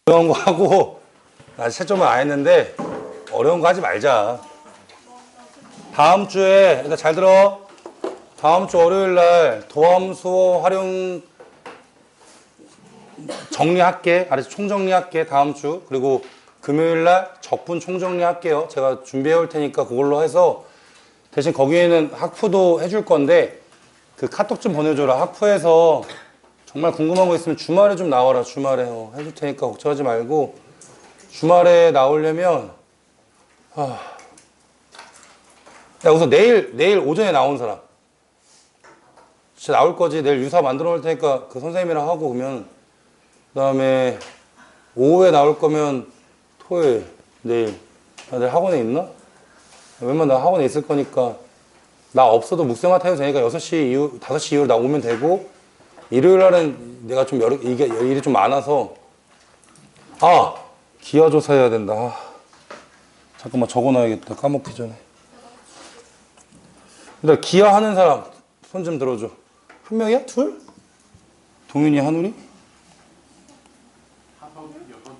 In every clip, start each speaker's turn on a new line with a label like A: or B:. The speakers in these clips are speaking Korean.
A: 어려운 거 하고 아직 채점은 안 했는데 어려운 거 하지 말자. 다음 주에 일단 잘 들어. 다음 주 월요일 날 도함수어 활용 정리할게. 알았지? 총정리할게. 다음 주. 그리고 금요일 날 적분 총정리할게요. 제가 준비해 올 테니까 그걸로 해서 대신 거기에는 학푸도 해줄 건데 그 카톡 좀 보내줘라. 학푸에서 정말 궁금한 거 있으면 주말에 좀 나와라. 주말에 해줄 테니까 걱정하지 말고 주말에 나오려면 야 우선 내일 오전에 나오는 사람 진짜 나올 거지. 내일 유사 만들어 놓을 테니까 그 선생님이랑 하고 그러면 그 다음에 오후에 나올 거면 토요일 내일 내일 학원에 있나? 웬만하면 나 학원에 있을 거니까 나 없어도 묵생화 타도 되니까 6시 이후 5시 이후로 나 오면 되고 일요일 날은 내가 좀 이게 일이 좀 많아서 기하조사 해야 된다. 잠깐만 적어놔야겠다. 까먹기 전에. 일단 기하하는 사람 손 좀 들어줘. 한 명이야? 둘? 동윤이, 한우리?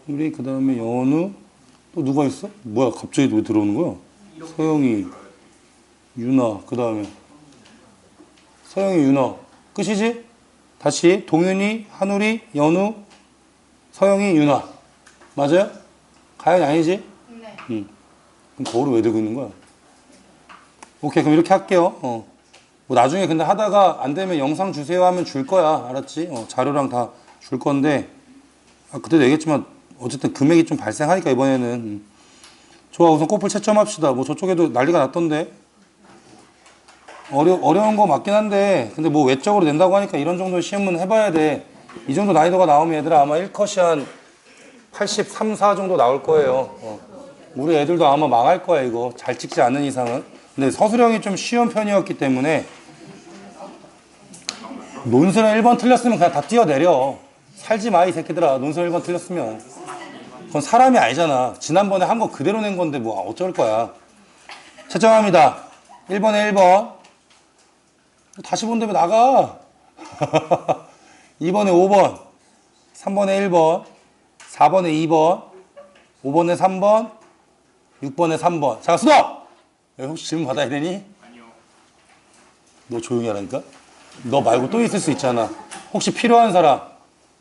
A: 우리 그 다음에 연우 또 누가 있어? 뭐야 갑자기 왜 들어오는 거야? 서영이, 유나 그 다음에 서영이, 유나 끝이지? 다시 동윤이, 한우리, 연우, 서영이, 유나 맞아요? 가연이 아니지?
B: 네.
A: 그럼 거울을 왜 들고 있는 거야? 오케이 그럼 이렇게 할게요. 뭐 나중에 근데 하다가 안 되면 영상 주세요 하면 줄 거야. 알았지? 자료랑 다 줄 건데 그때도 얘기했지만 어쨌든 금액이 좀 발생하니까 이번에는 좋아. 우선 꼬풀 채점합시다. 뭐 저쪽에도 난리가 났던데 어려운 거 맞긴 한데 근데 뭐 외적으로 낸다고 하니까 이런 정도 시험은 해봐야 돼. 이 정도 난이도가 나오면 얘들아 아마 1컷이 한 83, 4 정도 나올 거예요. 우리 애들도 아마 망할 거야 이거 잘 찍지 않는 이상은. 근데 서술형이 좀 쉬운 편이었기 때문에 논술은 1번 틀렸으면 그냥 다 뛰어내려. 살지 마 이 새끼들아. 논술 1번 틀렸으면 그건 사람이 아니잖아. 지난번에 한 거 그대로 낸 건데 뭐 어쩔 거야. 채점합니다. 1번에 1번 다시 본다면 나가. 2번에 5번 3번에 1번 4번에 2번 5번에 3번 6번에 3번. 자 수도! 혹시 질문 받아야 되니?
C: 아니요.
A: 너 조용히 하라니까? 너 말고 또 있을 수 있잖아. 혹시 필요한 사람?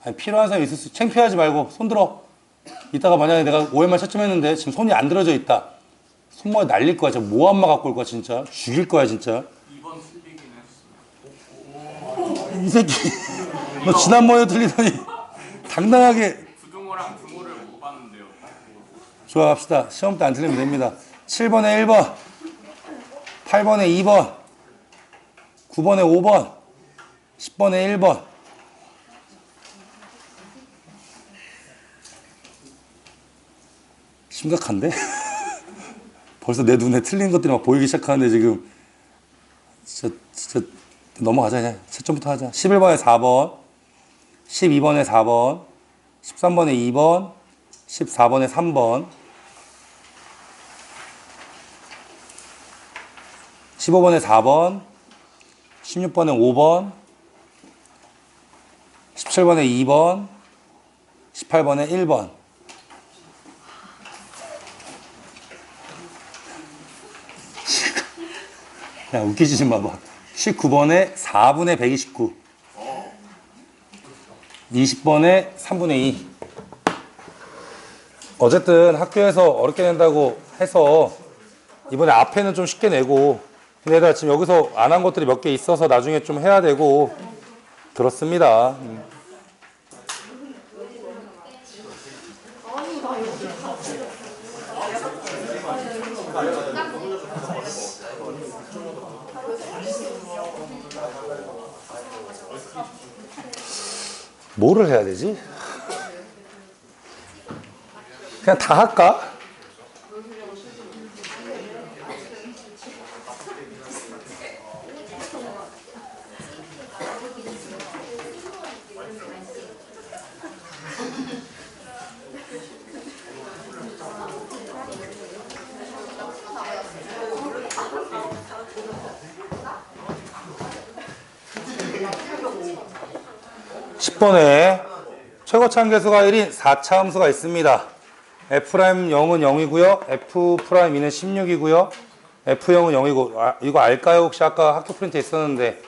A: 아니 필요한 사람 있을 수. 창피하지 말고 손 들어. 이따가 만약에 내가 OMR 채점했는데 지금 손이 안 들어져 있다. 손목에 날릴 거야. 진짜 모함마 갖고 올 거야 진짜. 죽일 거야 진짜.
C: 2번 틀리긴 했어.
A: 이 새끼. 너 지난번에 틀리더니 당당하게.
C: 부등호랑 등호를 못 봤는데요.
A: 좋아 합시다. 시험 때 안 틀리면 됩니다. 7번에 1번 8번에 2번 9번에 5번 10번에 1번 심각한데? 벌써 내 눈에 틀린 것들이 막 보이기 시작하는데 지금 진짜 넘어가자. 그냥 채점부터 하자. 11번에 4번 12번에 4번 13번에 2번 14번에 3번 15번에 4번 16번에 5번 17번에 2번 18번에 1번 야 웃기지 좀 마봐. 19번에 4분의 129 20번에 3분의 2. 어쨌든 학교에서 어렵게 낸다고 해서 이번에 앞에는 좀 쉽게 내고 근데 얘들아 지금 여기서 안 한 것들이 몇 개 있어서 나중에 좀 해야 되고 그렇습니다. 뭐를 해야 되지? 그냥 다 할까? (10번에) 최고차함 계수가 1인 4차 함수가 있습니다. F'Y은 0이고요. F'E는 16이고요. F0은 0이고, 이거 알까요? 혹시 아까 학교 프린트 있었는데,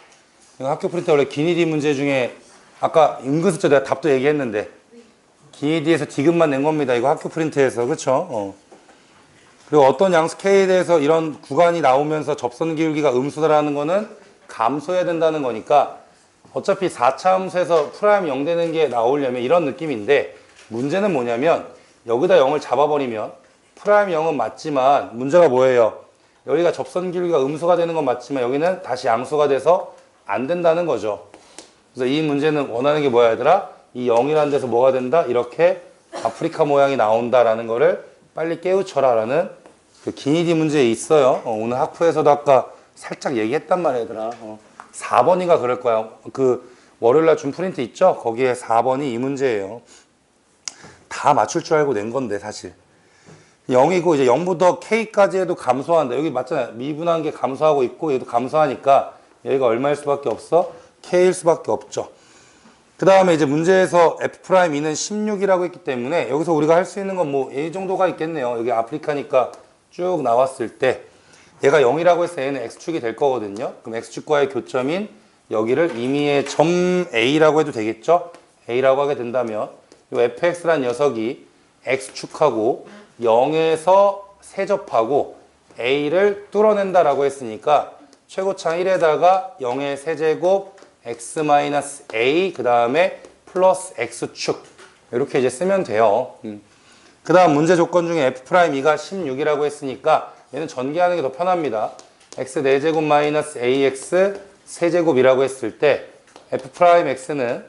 A: 이거 학교 프린트 원래 기니디 문제 중에, 아까 은근슬쩍 내가 답도 얘기했는데, 기니디에서 디귿만 낸 겁니다. 이거 학교 프린트에서. 그쵸? 그리고 어떤 양수 K에 대해서 이런 구간이 나오면서 접선 기울기가 음수다라는 거는 감소해야 된다는 거니까, 어차피 4차 함수에서 프라임 0 되는 게 나오려면 이런 느낌인데, 문제는 뭐냐면, 여기다 0을 잡아버리면, 프라임 0은 맞지만, 문제가 뭐예요? 여기가 접선 기울기가 음수가 되는 건 맞지만, 여기는 다시 양수가 돼서 안 된다는 거죠. 그래서 이 문제는 원하는 게 뭐야, 얘들아? 이 0이라는 데서 뭐가 된다? 이렇게 아프리카 모양이 나온다라는 거를 빨리 깨우쳐라 라는 그 기니디 문제에 있어요. 오늘 학부에서도 아까 살짝 얘기했단 말이야, 얘들아. 4번인가 그럴 거야. 그 월요일날 준 프린트 있죠? 거기에 4번이 이 문제예요. 다 맞출 줄 알고 낸 건데 사실 0이고 이제 0부터 K까지 해도 감소한다. 여기 맞잖아요. 미분한 게 감소하고 있고 얘도 감소하니까 여기가 얼마일 수밖에 없어? K일 수밖에 없죠. 그 다음에 이제 문제에서 F'E는 16이라고 했기 때문에 여기서 우리가 할 수 있는 건 뭐 이 정도가 있겠네요. 여기 아프리카니까 쭉 나왔을 때 얘가 0이라고 해서 얘는 X축이 될 거거든요. 그럼 X축과의 교점인 여기를 임의의 점 A라고 해도 되겠죠? A라고 하게 된다면 이 fx라는 녀석이 x축하고 0에서 세접하고 a를 뚫어낸다라고 했으니까 최고차 1에다가 0의 세제곱 x-a 그 다음에 플러스 x축 이렇게 이제 쓰면 돼요. 그 다음 문제 조건 중에 f'E가 16이라고 했으니까 얘는 전개하는 게 더 편합니다. x 4제곱 마이너스 ax 세제곱이라고 했을 때 f'x는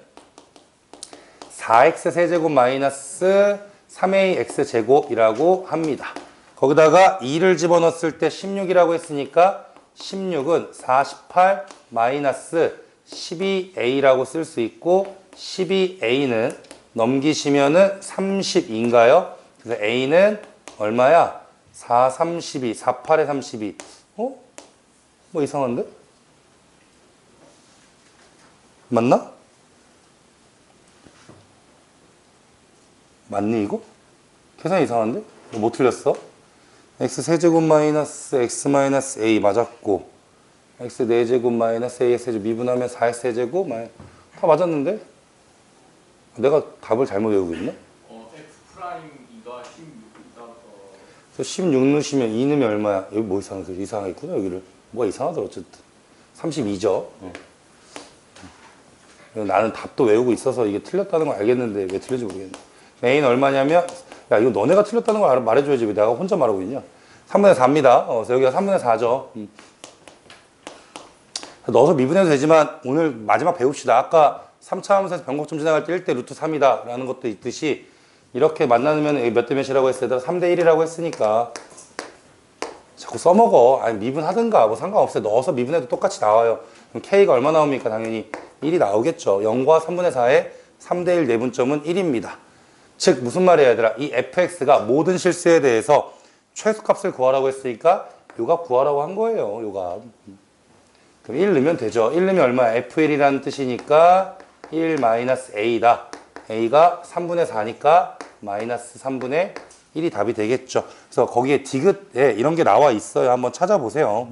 A: 4x 세제곱 마이너스 3ax 제곱이라고 합니다. 거기다가 2를 집어넣었을 때 16이라고 했으니까 16은 48 마이너스 12a라고 쓸 수 있고 12a는 넘기시면은 30인가요? 그래서 a는 얼마야? 4, 32, 48에 32. 뭐 이상한데? 맞나? 맞니 이거? 계산이 이상한데? 뭐 틀렸어? x 세제곱 마이너스 x 마이너스 a 맞았고 x 4제곱 마이너스 a의 세제곱 미분하면 4x 세제곱 다 맞았는데? 내가 답을 잘못 외우고 있네?
C: F'E가 16이다.
A: 그래서 16 넣으시면 2 넣으면 얼마야? 여기 뭐 이상하게 있구나 여기를 뭐가 이상하더라 어쨌든 32죠. 나는 답도 외우고 있어서 이게 틀렸다는 걸 알겠는데 왜 틀렸는지 모르겠네. A는 얼마냐면 야 이거 너네가 틀렸다는 걸 말해줘야지 왜 내가 혼자 말하고 있냐. 3분의 4입니다. 그래서 여기가 3분의 4죠. 넣어서 미분해도 되지만 오늘 마지막 배웁시다. 아까 3차 함수에서 변곡점 지나갈 때 1대 루트 3이다 라는 것도 있듯이 이렇게 만나면 몇 대 몇이라고 했어요? 3대 1이라고 했으니까 자꾸 써먹어. 아니 미분하든가 뭐 상관없어요. 넣어서 미분해도 똑같이 나와요. 그럼 K가 얼마 나옵니까? 당연히 1이 나오겠죠. 0과 3분의 4의 3대 1 내분점은 1입니다. 즉 무슨 말이에요 얘들아? 이 fx가 모든 실수에 대해서 최소값을 구하라고 했으니까 요값 구하라고 한 거예요. 요값. 그럼 1 넣으면 되죠. 1 넣으면 얼마야? f1이라는 뜻이니까 1 마이너스 a다. a가 3분의 4니까 마이너스 3분의 1이 답이 되겠죠. 그래서 거기에 디귿에 이런 게 나와 있어요. 한번 찾아보세요.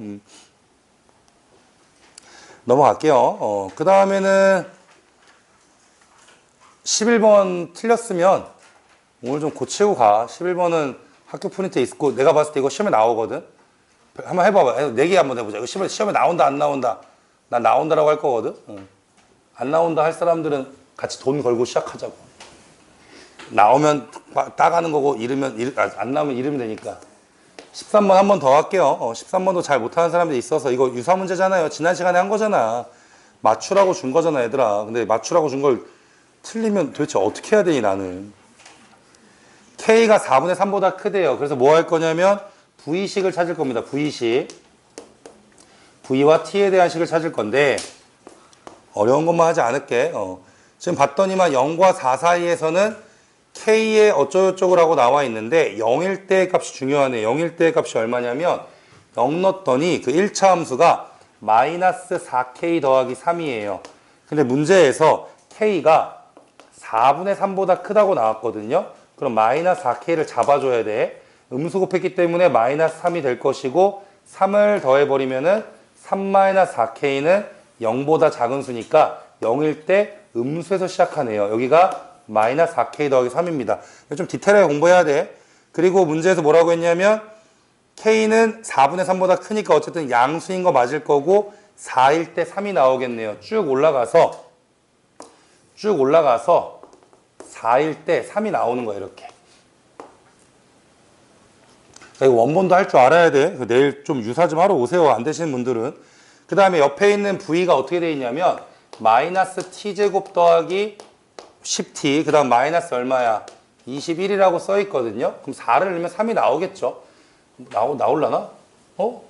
A: 넘어갈게요. 그 다음에는 11번 틀렸으면 오늘 좀 고치고 가. 11번은 학교 프린트에 있고 내가 봤을 때 이거 시험에 나오거든. 한번 해봐봐. 내기 한번 해보자. 이거 시험에 나온다 안 나온다. 난 나온다라고 할 거거든. 안 나온다 할 사람들은 같이 돈 걸고 시작하자고. 나오면 따가는 거고 안 나오면 잃으면 되니까. 13번 한 번 더 할게요. 13번도 잘 못하는 사람들이 있어서 이거 유사 문제잖아요. 지난 시간에 한 거잖아. 맞추라고 준 거잖아 얘들아. 근데 맞추라고 준 걸 틀리면 도대체 어떻게 해야 되니 나는. K가 4분의 3보다 크대요. 그래서 뭐 할 거냐면 V식을 찾을 겁니다. V식. V와 T에 대한 식을 찾을 건데 어려운 것만 하지 않을게. 지금 봤더니만 0과 4 사이에서는 K의 어쩌고저쩌고라고 나와 있는데 0일 때 값이 중요하네. 0일 때 값이 얼마냐면 0 넣었더니 그 1차 함수가 마이너스 4K 더하기 3이에요. 근데 문제에서 K가 4분의 3보다 크다고 나왔거든요. 그럼 마이너스 4K를 잡아줘야 돼. 음수 곱했기 때문에 마이너스 3이 될 것이고 3을 더해버리면은 3-4K는 0보다 작은 수니까 0일 때 음수에서 시작하네요. 여기가 마이너스 4K 더하기 3입니다. 좀 디테일하게 공부해야 돼. 그리고 문제에서 뭐라고 했냐면 K는 4분의 3보다 크니까 어쨌든 양수인 거 맞을 거고 4일 때 3이 나오겠네요. 쭉 올라가서 4일 때 3이 나오는 거예요. 이렇게. 이거 원본도 할 줄 알아야 돼. 내일 좀 유사 좀 하러 오세요. 안 되시는 분들은. 그 다음에 옆에 있는 V가 어떻게 되어 있냐면 마이너스 T제곱 더하기 10T 그 다음 마이너스 얼마야? 21이라고 써 있거든요. 그럼 4를 넣으면 3이 나오겠죠. 나올라나?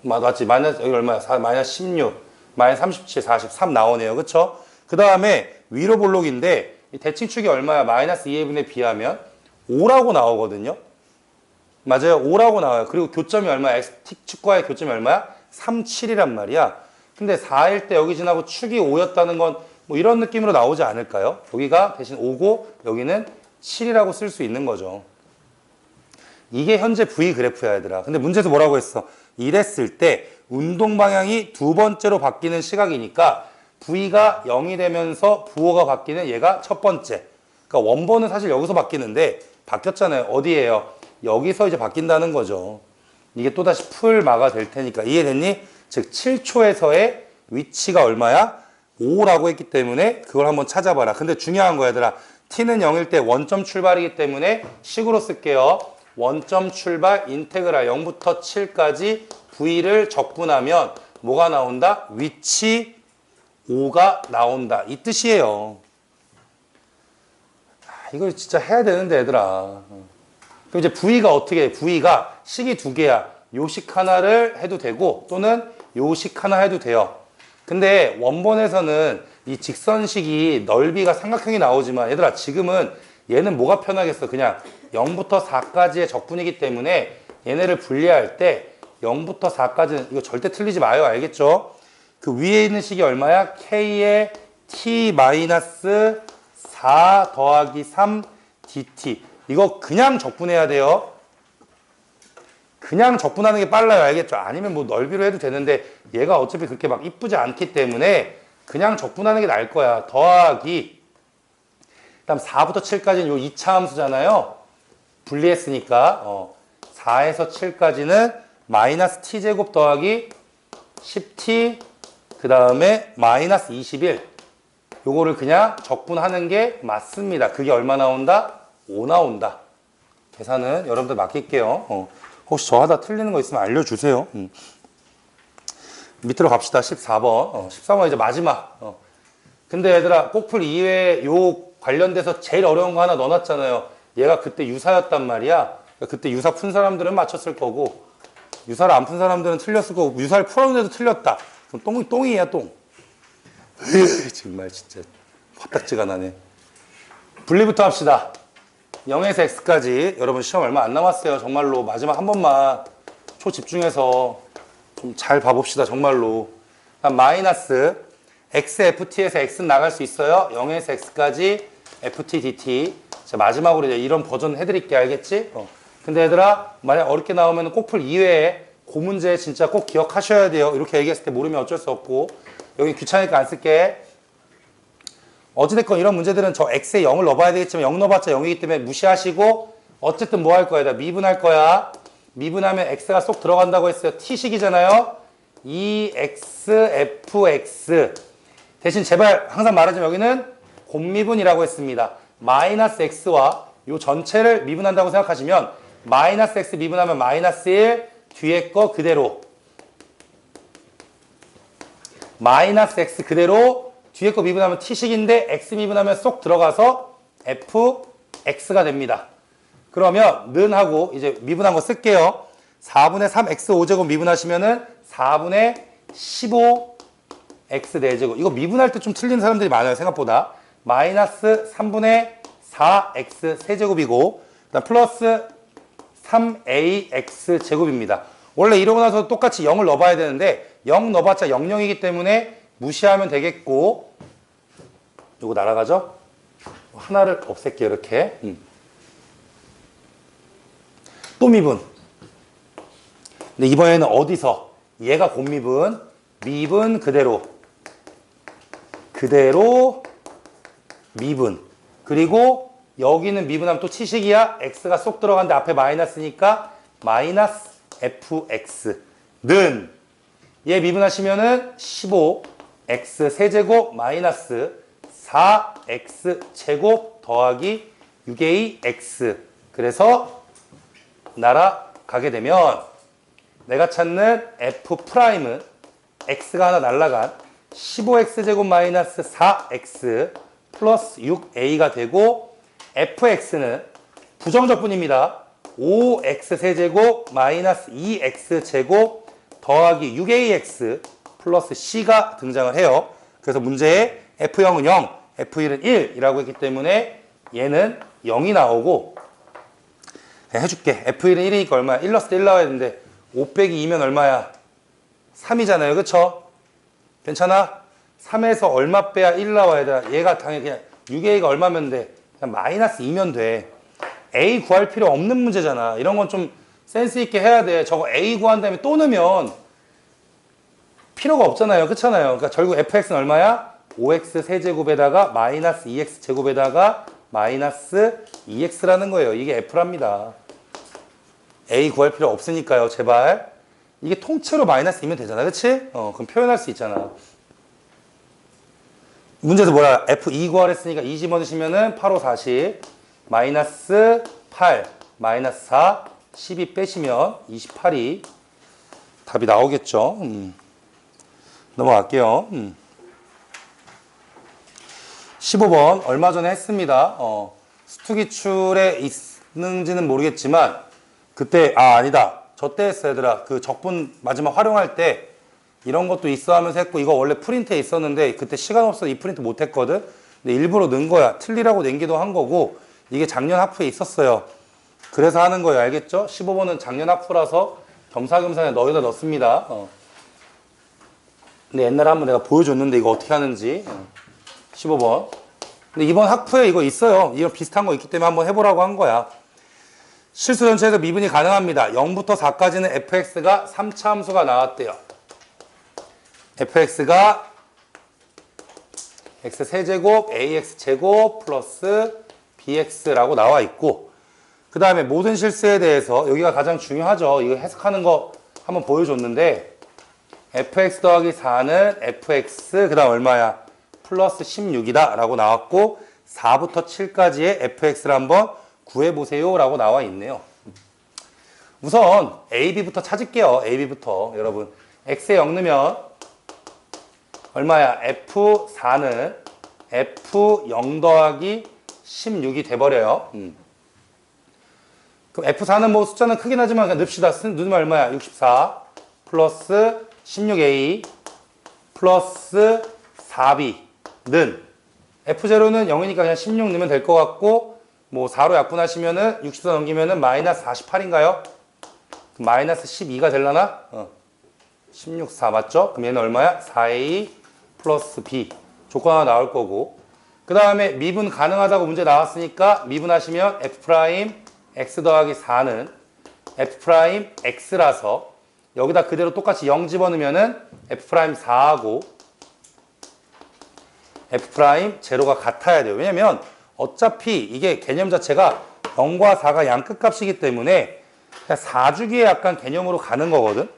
A: 맞지. 마이너스 여기 얼마야? 4, 마이너스 16, 마이너스 37, 43 나오네요. 그쵸? 그 다음에 위로 볼록인데 이 대칭축이 얼마야? 마이너스 2분의 B하면 5라고 나오거든요. 맞아요. 5라고 나와요. 그리고 교점이 얼마야? X축과의 교점이 얼마야? 3, 7이란 말이야. 근데 4일 때 여기 지나고 축이 5였다는 건 뭐 이런 느낌으로 나오지 않을까요? 여기가 대신 5고 여기는 7이라고 쓸 수 있는 거죠. 이게 현재 V 그래프야 얘들아. 근데 문제에서 뭐라고 했어? 이랬을 때 운동 방향이 두 번째로 바뀌는 시각이니까 V가 0이 되면서 부호가 바뀌는 얘가 첫 번째. 그러니까 원본은 사실 여기서 바뀌는데 바뀌었잖아요. 어디예요? 여기서 이제 바뀐다는 거죠. 이게 또다시 풀마가 될 테니까 이해됐니? 즉 7초에서의 위치가 얼마야? 5라고 했기 때문에 그걸 한번 찾아봐라. 근데 중요한 거야 얘들아. t는 0일 때 원점 출발이기 때문에 식으로 쓸게요. 원점 출발 인테그랄 0부터 7까지 v를 적분하면 뭐가 나온다? 위치 5가 나온다. 이 뜻이에요. 이걸 진짜 해야 되는데 얘들아. 그럼 이제 V가 어떻게 해? V가 식이 두 개야. 요식 하나를 해도 되고 또는 요식 하나 해도 돼요. 근데 원본에서는 이 직선식이 넓이가 삼각형이 나오지만 얘들아 지금은 얘는 뭐가 편하겠어? 그냥 0부터 4까지의 적분이기 때문에 얘네를 분리할 때 0부터 4까지는 이거 절대 틀리지 마요. 알겠죠? 그 위에 있는 식이 얼마야? K의 T-4 더하기 3 dt. 이거 그냥 적분해야 돼요. 그냥 적분하는 게 빨라요. 알겠죠? 아니면 뭐 넓이로 해도 되는데 얘가 어차피 그렇게 막 이쁘지 않기 때문에 그냥 적분하는 게 나을 거야. 더하기 그다음 4부터 7까지는 요 2차 함수잖아요. 분리했으니까 4에서 7까지는 마이너스 t제곱 더하기 10t 그 다음에 마이너스 21 요거를 그냥 적분하는 게 맞습니다. 그게 얼마 나온다? 5 나온다. 계산은 여러분들 맡길게요. 혹시 저 하다 틀리는 거 있으면 알려주세요. 밑으로 갑시다. 14번. 14번 이제 마지막. 근데 얘들아 꼭풀 이외에 요 관련돼서 제일 어려운 거 하나 넣어놨잖아요. 얘가 그때 유사였단 말이야. 그때 유사 푼 사람들은 맞췄을 거고 유사를 안 푼 사람들은 틀렸을 거고 유사를 풀었는데도 틀렸다. 그럼 똥이야 똥. 정말 진짜 화딱지가 나네. 분리부터 합시다. 0에서 x까지 여러분 시험 얼마 안 남았어요. 정말로 마지막 한 번만 초집중해서 좀 잘 봐봅시다. 정말로. 마이너스 x ft에서 x는 나갈 수 있어요. 0에서 x까지 ft dt. 자, 마지막으로 이제 이런 버전 해드릴게. 알겠지? 근데 얘들아 만약 어렵게 나오면 꼭풀 이외에 그 문제 진짜 꼭 기억하셔야 돼요. 이렇게 얘기했을 때 모르면 어쩔 수 없고 여기 귀찮으니까 안 쓸게. 어찌됐건 이런 문제들은 저 x에 0을 넣어봐야 되겠지만 0 넣어봤자 0이기 때문에 무시하시고 어쨌든 뭐 할 거야? 미분할 거야. 미분하면 x가 쏙 들어간다고 했어요. t식이잖아요. 2xfx 대신 제발 항상 말하지만 여기는 곱미분이라고 했습니다. 마이너스 x와 요 전체를 미분한다고 생각하시면 마이너스 x 미분하면 마이너스 1 뒤에 거 그대로 마이너스 x 그대로 뒤에 거 미분하면 t식인데 x 미분하면 쏙 들어가서 fx가 됩니다. 그러면 는 하고 이제 미분한 거 쓸게요. 4분의 3 x 5제곱 미분하시면은 4분의 15 x 4제곱. 이거 미분할 때 좀 틀리는 사람들이 많아요. 생각보다. 마이너스 3분의 4 x 세제곱이고 그다음 플러스 3ax 제곱입니다. 원래 이러고 나서 똑같이 0을 넣어봐야 되는데 0 넣어봤자 00이기 때문에 무시하면 되겠고 요거 날아가죠? 하나를 없앨게요. 이렇게. 또 미분. 근데 이번에는 어디서? 얘가 곱미분, 미분 그대로 미분. 그리고 여기는 미분하면 또 치식이야. x가 쏙 들어간데 앞에 마이너스니까 마이너스 fx는 얘 미분하시면은 15 x 세제곱 마이너스 4x 제곱 더하기 6a x. 그래서 날아가게 되면 내가 찾는 f'은 x가 하나 날라간 15x 제곱 마이너스 4x 플러스 6a가 되고 fx는 부정적분입니다. 5x 세제곱 마이너스 2x 제곱 더하기 6ax 플러스 c가 등장을 해요. 그래서 문제에 f0은 0, f1은 1이라고 했기 때문에 얘는 0이 나오고 그냥 해줄게. f1은 1이니까 얼마야? 1 넣었을 때 1 나와야 되는데 5 빼기 2면 얼마야? 3이잖아요. 그쵸? 괜찮아? 3에서 얼마 빼야 1 나와야 돼? 얘가 당연히 그냥 6a가 얼마면 돼? 그냥 마이너스 2면 돼. a 구할 필요 없는 문제잖아. 이런 건 좀 센스 있게 해야 돼. 저거 a 구한 다음에 또 넣으면 필요가 없잖아요. 그렇잖아요. 그러니까 결국 fx는 얼마야? 5x 세제곱에다가 마이너스 2x 제곱에다가 마이너스 2x라는 거예요. 이게 f랍니다. a 구할 필요 없으니까요. 제발. 이게 통째로 마이너스 2면 되잖아. 그치? 그럼 표현할 수 있잖아. 문제에서 뭐야? f2 구하랬으니까 2 집어넣으시면은 8, 5, 40 마이너스 8 마이너스 4 12 빼시면 28이 답이 나오겠죠. 넘어갈게요. 15번 얼마 전에 했습니다. 수투기출에 있는지는 모르겠지만 그때 아니다. 저 때 했어 얘들아. 그 적분 마지막 활용할 때 이런 것도 있어 하면서 했고 이거 원래 프린트에 있었는데 그때 시간 없어서 이 프린트 못 했거든. 근데 일부러 넣은 거야. 틀리라고 낸기도 한 거고 이게 작년 하프에 있었어요. 그래서 하는 거예요. 알겠죠? 15번은 작년 하프라서 겸사겸사 너희다 넣습니다. 근데 옛날에 한번 내가 보여줬는데 이거 어떻게 하는지 15번. 근데 이번 학부에 이거 있어요. 이런 비슷한 거 있기 때문에 한번 해보라고 한 거야. 실수 전체에서 미분이 가능합니다. 0부터 4까지는 fx가 3차 함수가 나왔대요. fx가 x 세제곱 ax 제곱 플러스 bx라고 나와 있고 그 다음에 모든 실수에 대해서 여기가 가장 중요하죠. 이거 해석하는 거 한번 보여줬는데 fx 더하기 4는 fx 그 다음 얼마야? 플러스 16이다 라고 나왔고 4부터 7까지의 fx를 한번 구해보세요 라고 나와 있네요. 우선 ab부터 찾을게요. ab부터 여러분 x에 0 넣으면 얼마야? f4는 f0 더하기 16이 돼버려요. 그럼 f4는 뭐 숫자는 크긴 하지만 그냥 넣읍시다. 넣으면 얼마야? 64 플러스 16a 플러스 4b는 f0는 0이니까 그냥 16 넣으면 될 것 같고 뭐 4로 약분하시면은 64 넘기면은 마이너스 48인가요? 마이너스 12가 되려나? 16, 4 맞죠? 그럼 얘는 얼마야? 4a 플러스 b 조건 하나 나올 거고 그 다음에 미분 가능하다고 문제 나왔으니까 미분하시면 f' x 더하기 4는 f' x라서 여기다 그대로 똑같이 0 집어넣으면은 f'4하고 f' 제로가 같아야 돼요. 왜냐면 어차피 이게 개념 자체가 0과 4가 양끝값이기 때문에 그냥 4주기의 약간 개념으로 가는 거거든.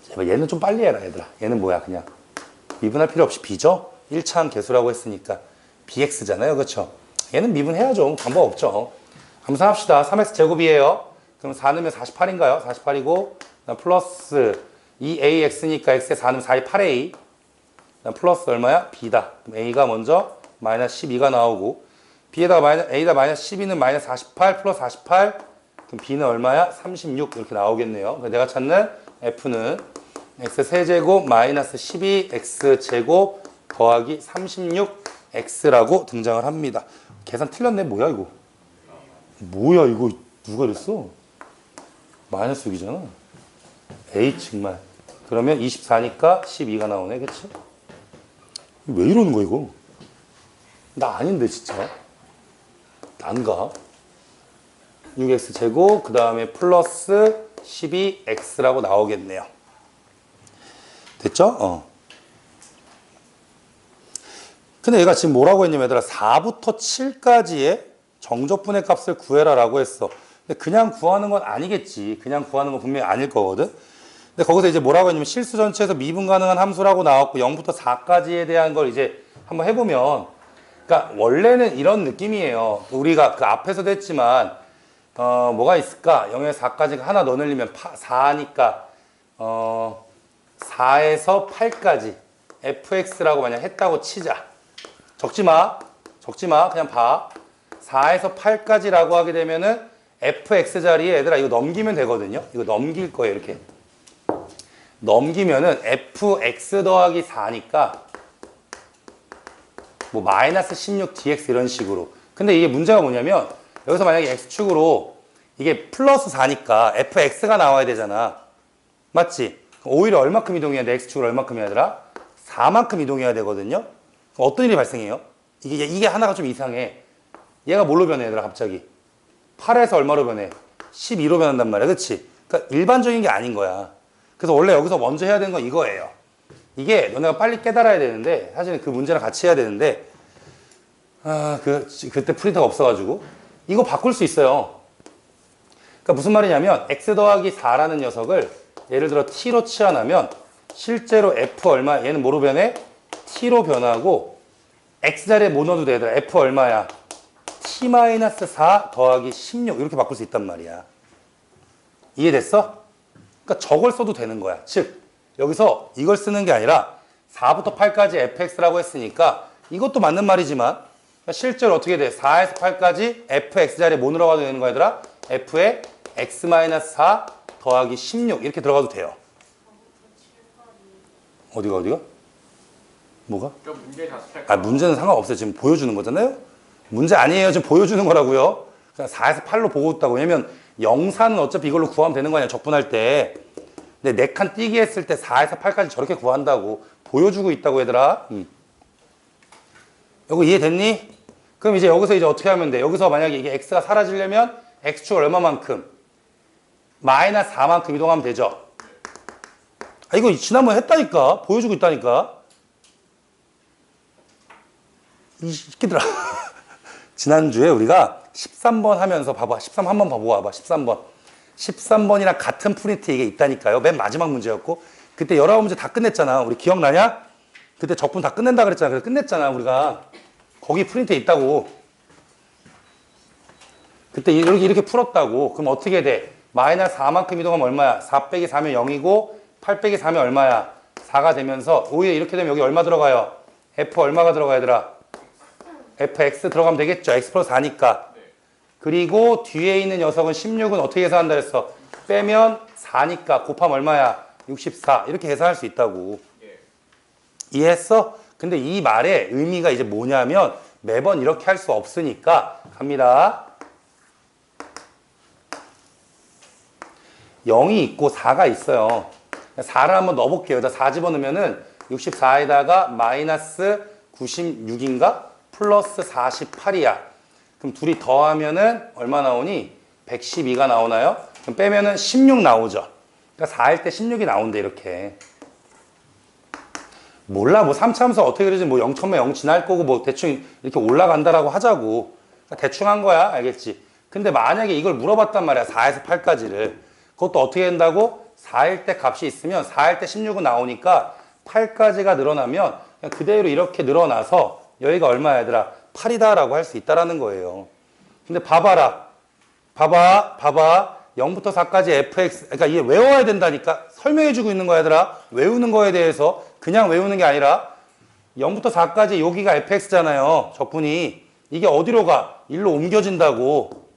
A: 제발 얘는 좀 빨리 해라 얘들아. 얘는 뭐야 그냥 미분할 필요 없이 b죠. 1차항 개수라고 했으니까 bx잖아요. 그렇죠? 얘는 미분해야죠. 방법 없죠. 감사합시다. 3x 제곱이에요. 그럼 4 넣으면 48인가요? 48이고 플러스 2ax니까 x에 4 넣으면 4에 8a 플러스 얼마야? b다. 그럼 a가 먼저 마이너스 12가 나오고 b에다가 a다 마이너스 12는 마이너스 48 플러스 48 그럼 b는 얼마야? 36 이렇게 나오겠네요. 내가 찾는 f는 x 세제곱 마이너스 12x 제곱 더하기 36x라고 등장을 합니다. 계산 틀렸네. 뭐야 이거? 뭐야 이거 누가 이랬어? 마이너스 6이잖아. 에이 정말. 그러면 24니까 12가 나오네, 그치? 왜 이러는 거야 이거? 나 아닌데 진짜. 난가? 6x 제곱 그 다음에 플러스 12x라고 나오겠네요. 됐죠? 근데 얘가 지금 뭐라고 했냐면 얘들아 4부터 7까지의 정적분의 값을 구해라 라고 했어. 근데 그냥 구하는 건 아니겠지. 그냥 구하는 건 분명히 아닐 거거든. 근데 거기서 이제 뭐라고 했냐면 실수 전체에서 미분 가능한 함수라고 나왔고 0부터 4까지에 대한 걸 이제 한번 해보면, 그러니까 원래는 이런 느낌이에요. 우리가 그 앞에서도 했지만 뭐가 있을까? 0에서 4까지가 하나 더 늘리면 4니까 4에서 8까지 fx라고 만약 했다고 치자. 적지 마. 그냥 봐. 4에서 8까지라고 하게 되면은 fx 자리에 얘들아 이거 넘기면 되거든요. 이거 넘길 거예요. 이렇게 넘기면은 fx 더하기 4니까 뭐 마이너스 16 dx 이런 식으로. 근데 이게 문제가 뭐냐면 여기서 만약에 x축으로 이게 플러스 4니까 fx가 나와야 되잖아. 맞지? 오히려 얼마큼 이동해야 돼? x축을 얼마큼 해야 되라? 4만큼 이동해야 되거든요. 그럼 어떤 일이 발생해요? 이게 하나가 좀 이상해. 얘가 뭘로 변해, 얘들아, 갑자기? 8에서 얼마로 변해? 12로 변한단 말이야. 그치? 그러니까 일반적인 게 아닌 거야. 그래서 원래 여기서 먼저 해야 되는 건 이거예요. 이게 너네가 빨리 깨달아야 되는데, 사실은 그 문제랑 같이 해야 되는데, 그때 프린터가 없어가지고, 이거 바꿀 수 있어요. 그러니까 무슨 말이냐면, x 더하기 4라는 녀석을 예를 들어 t로 치환하면, 실제로 f 얼마, 얘는 뭐로 변해? t로 변하고, x 자리에 뭐 넣어도 돼, 얘들아? f 얼마야? t-4 더하기 16 이렇게 바꿀 수 있단 말이야. 이해됐어? 그러니까 저걸 써도 되는 거야. 즉 여기서 이걸 쓰는 게 아니라 4부터 8까지 fx라고 했으니까 이것도 맞는 말이지만 그러니까 실제로 어떻게 돼? 4에서 8까지 fx 자리에 뭐 들어가도 되는 거야 얘들아? f에 x-4 더하기 16 이렇게 들어가도 돼요. 어디가? 뭐가?
C: 그럼 문제 자체.
A: 문제는 상관없어요. 지금 보여주는 거잖아요. 문제 아니에요. 지금 보여주는 거라고요. 그냥 4에서 8로 보고 있다고. 왜냐면 영사는 어차피 이걸로 구하면 되는 거 아니야. 적분할 때. 근데 4칸 띄기 했을 때 4에서 8까지 저렇게 구한다고. 보여주고 있다고 얘들아. 이거 이해됐니? 그럼 이제 여기서 이제 어떻게 하면 돼? 여기서 만약에 이게 x가 사라지려면 x축 얼마만큼? 마이너스 4만큼 이동하면 되죠. 이거 지난번에 했다니까. 보여주고 있다니까. 이 새끼들아. 지난주에 우리가 13번 하면서 봐봐. 13 한번 봐보고 와봐. 13번. 13번이랑 같은 프린트 이게 있다니까요. 맨 마지막 문제였고. 그때 19문제 다 끝냈잖아. 우리 기억나냐? 그때 적분 다 끝낸다 그랬잖아. 그래서 끝냈잖아. 우리가. 거기 프린트에 있다고. 그때 이렇게 풀었다고. 그럼 어떻게 돼? 마이너스 4만큼 이동하면 얼마야? 4 빼기 4면 0이고 8 빼기 4면 얼마야? 4가 되면서 오히려 이렇게 되면 여기 얼마 들어가요? F 얼마가 들어가야 되더라? fx 들어가면 되겠죠. x 플러스 4니까. 그리고 뒤에 있는 녀석은 16은 어떻게 계산한다 그랬어? 빼면 4니까 곱하면 얼마야? 64. 이렇게 계산할 수 있다고. 이해했어? 근데 이 말의 의미가 이제 뭐냐면 매번 이렇게 할 수 없으니까 갑니다. 0이 있고 4가 있어요. 4를 한번 넣어볼게요. 여기다 4 집어넣으면은 64에다가 마이너스 96인가? 플러스 48이야. 그럼 둘이 더하면은 얼마 나오니? 112가 나오나요? 그럼 빼면은 16 나오죠. 그러니까 4일 때 16이 나온대, 이렇게. 몰라, 뭐 3차함수 어떻게 그러지? 뭐 0컴마 0 지날 거고 뭐 대충 이렇게 올라간다라고 하자고. 그러니까 대충 한 거야, 알겠지? 근데 만약에 이걸 물어봤단 말이야, 4에서 8까지를. 그것도 어떻게 된다고? 4일 때 값이 있으면 4일 때 16은 나오니까 8까지가 늘어나면 그냥 그대로 이렇게 늘어나서 여기가 얼마야 얘들아? 8이다라고 할 수 있다라는 거예요. 근데 봐봐. 0부터 4까지 fx. 그러니까 이게 외워야 된다니까. 설명해주고 있는 거야 얘들아. 외우는 거에 대해서 그냥 외우는 게 아니라 0부터 4까지 여기가 fx잖아요. 적분이. 이게 어디로 가? 일로 옮겨진다고.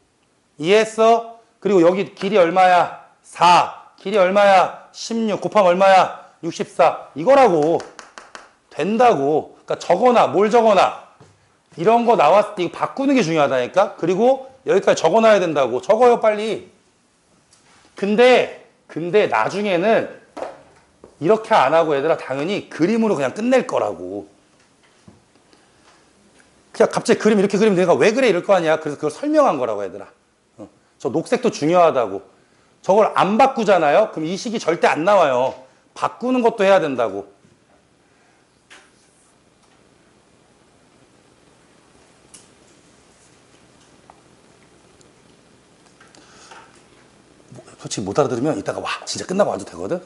A: 이해했어? 그리고 여기 길이 얼마야? 4. 길이 얼마야? 16. 곱하면 얼마야? 64. 이거라고. 된다고. 그러니까 적어놔. 뭘 적어놔? 이런 거 나왔을 때 이거 바꾸는 게 중요하다니까. 그리고 여기까지 적어놔야 된다고. 적어요 빨리. 근데 근데 나중에는 이렇게 안 하고 얘들아 당연히 그림으로 그냥 끝낼 거라고. 그냥 갑자기 그림 이렇게 그리면 내가 왜 그래 이럴 거 아니야. 그래서 그걸 설명한 거라고 얘들아. 저 녹색도 중요하다고. 저걸 안 바꾸잖아요. 그럼 이 식이 절대 안 나와요. 바꾸는 것도 해야 된다고. 솔직히 못 알아들으면 이따가 와 진짜 끝나고 와도 되거든.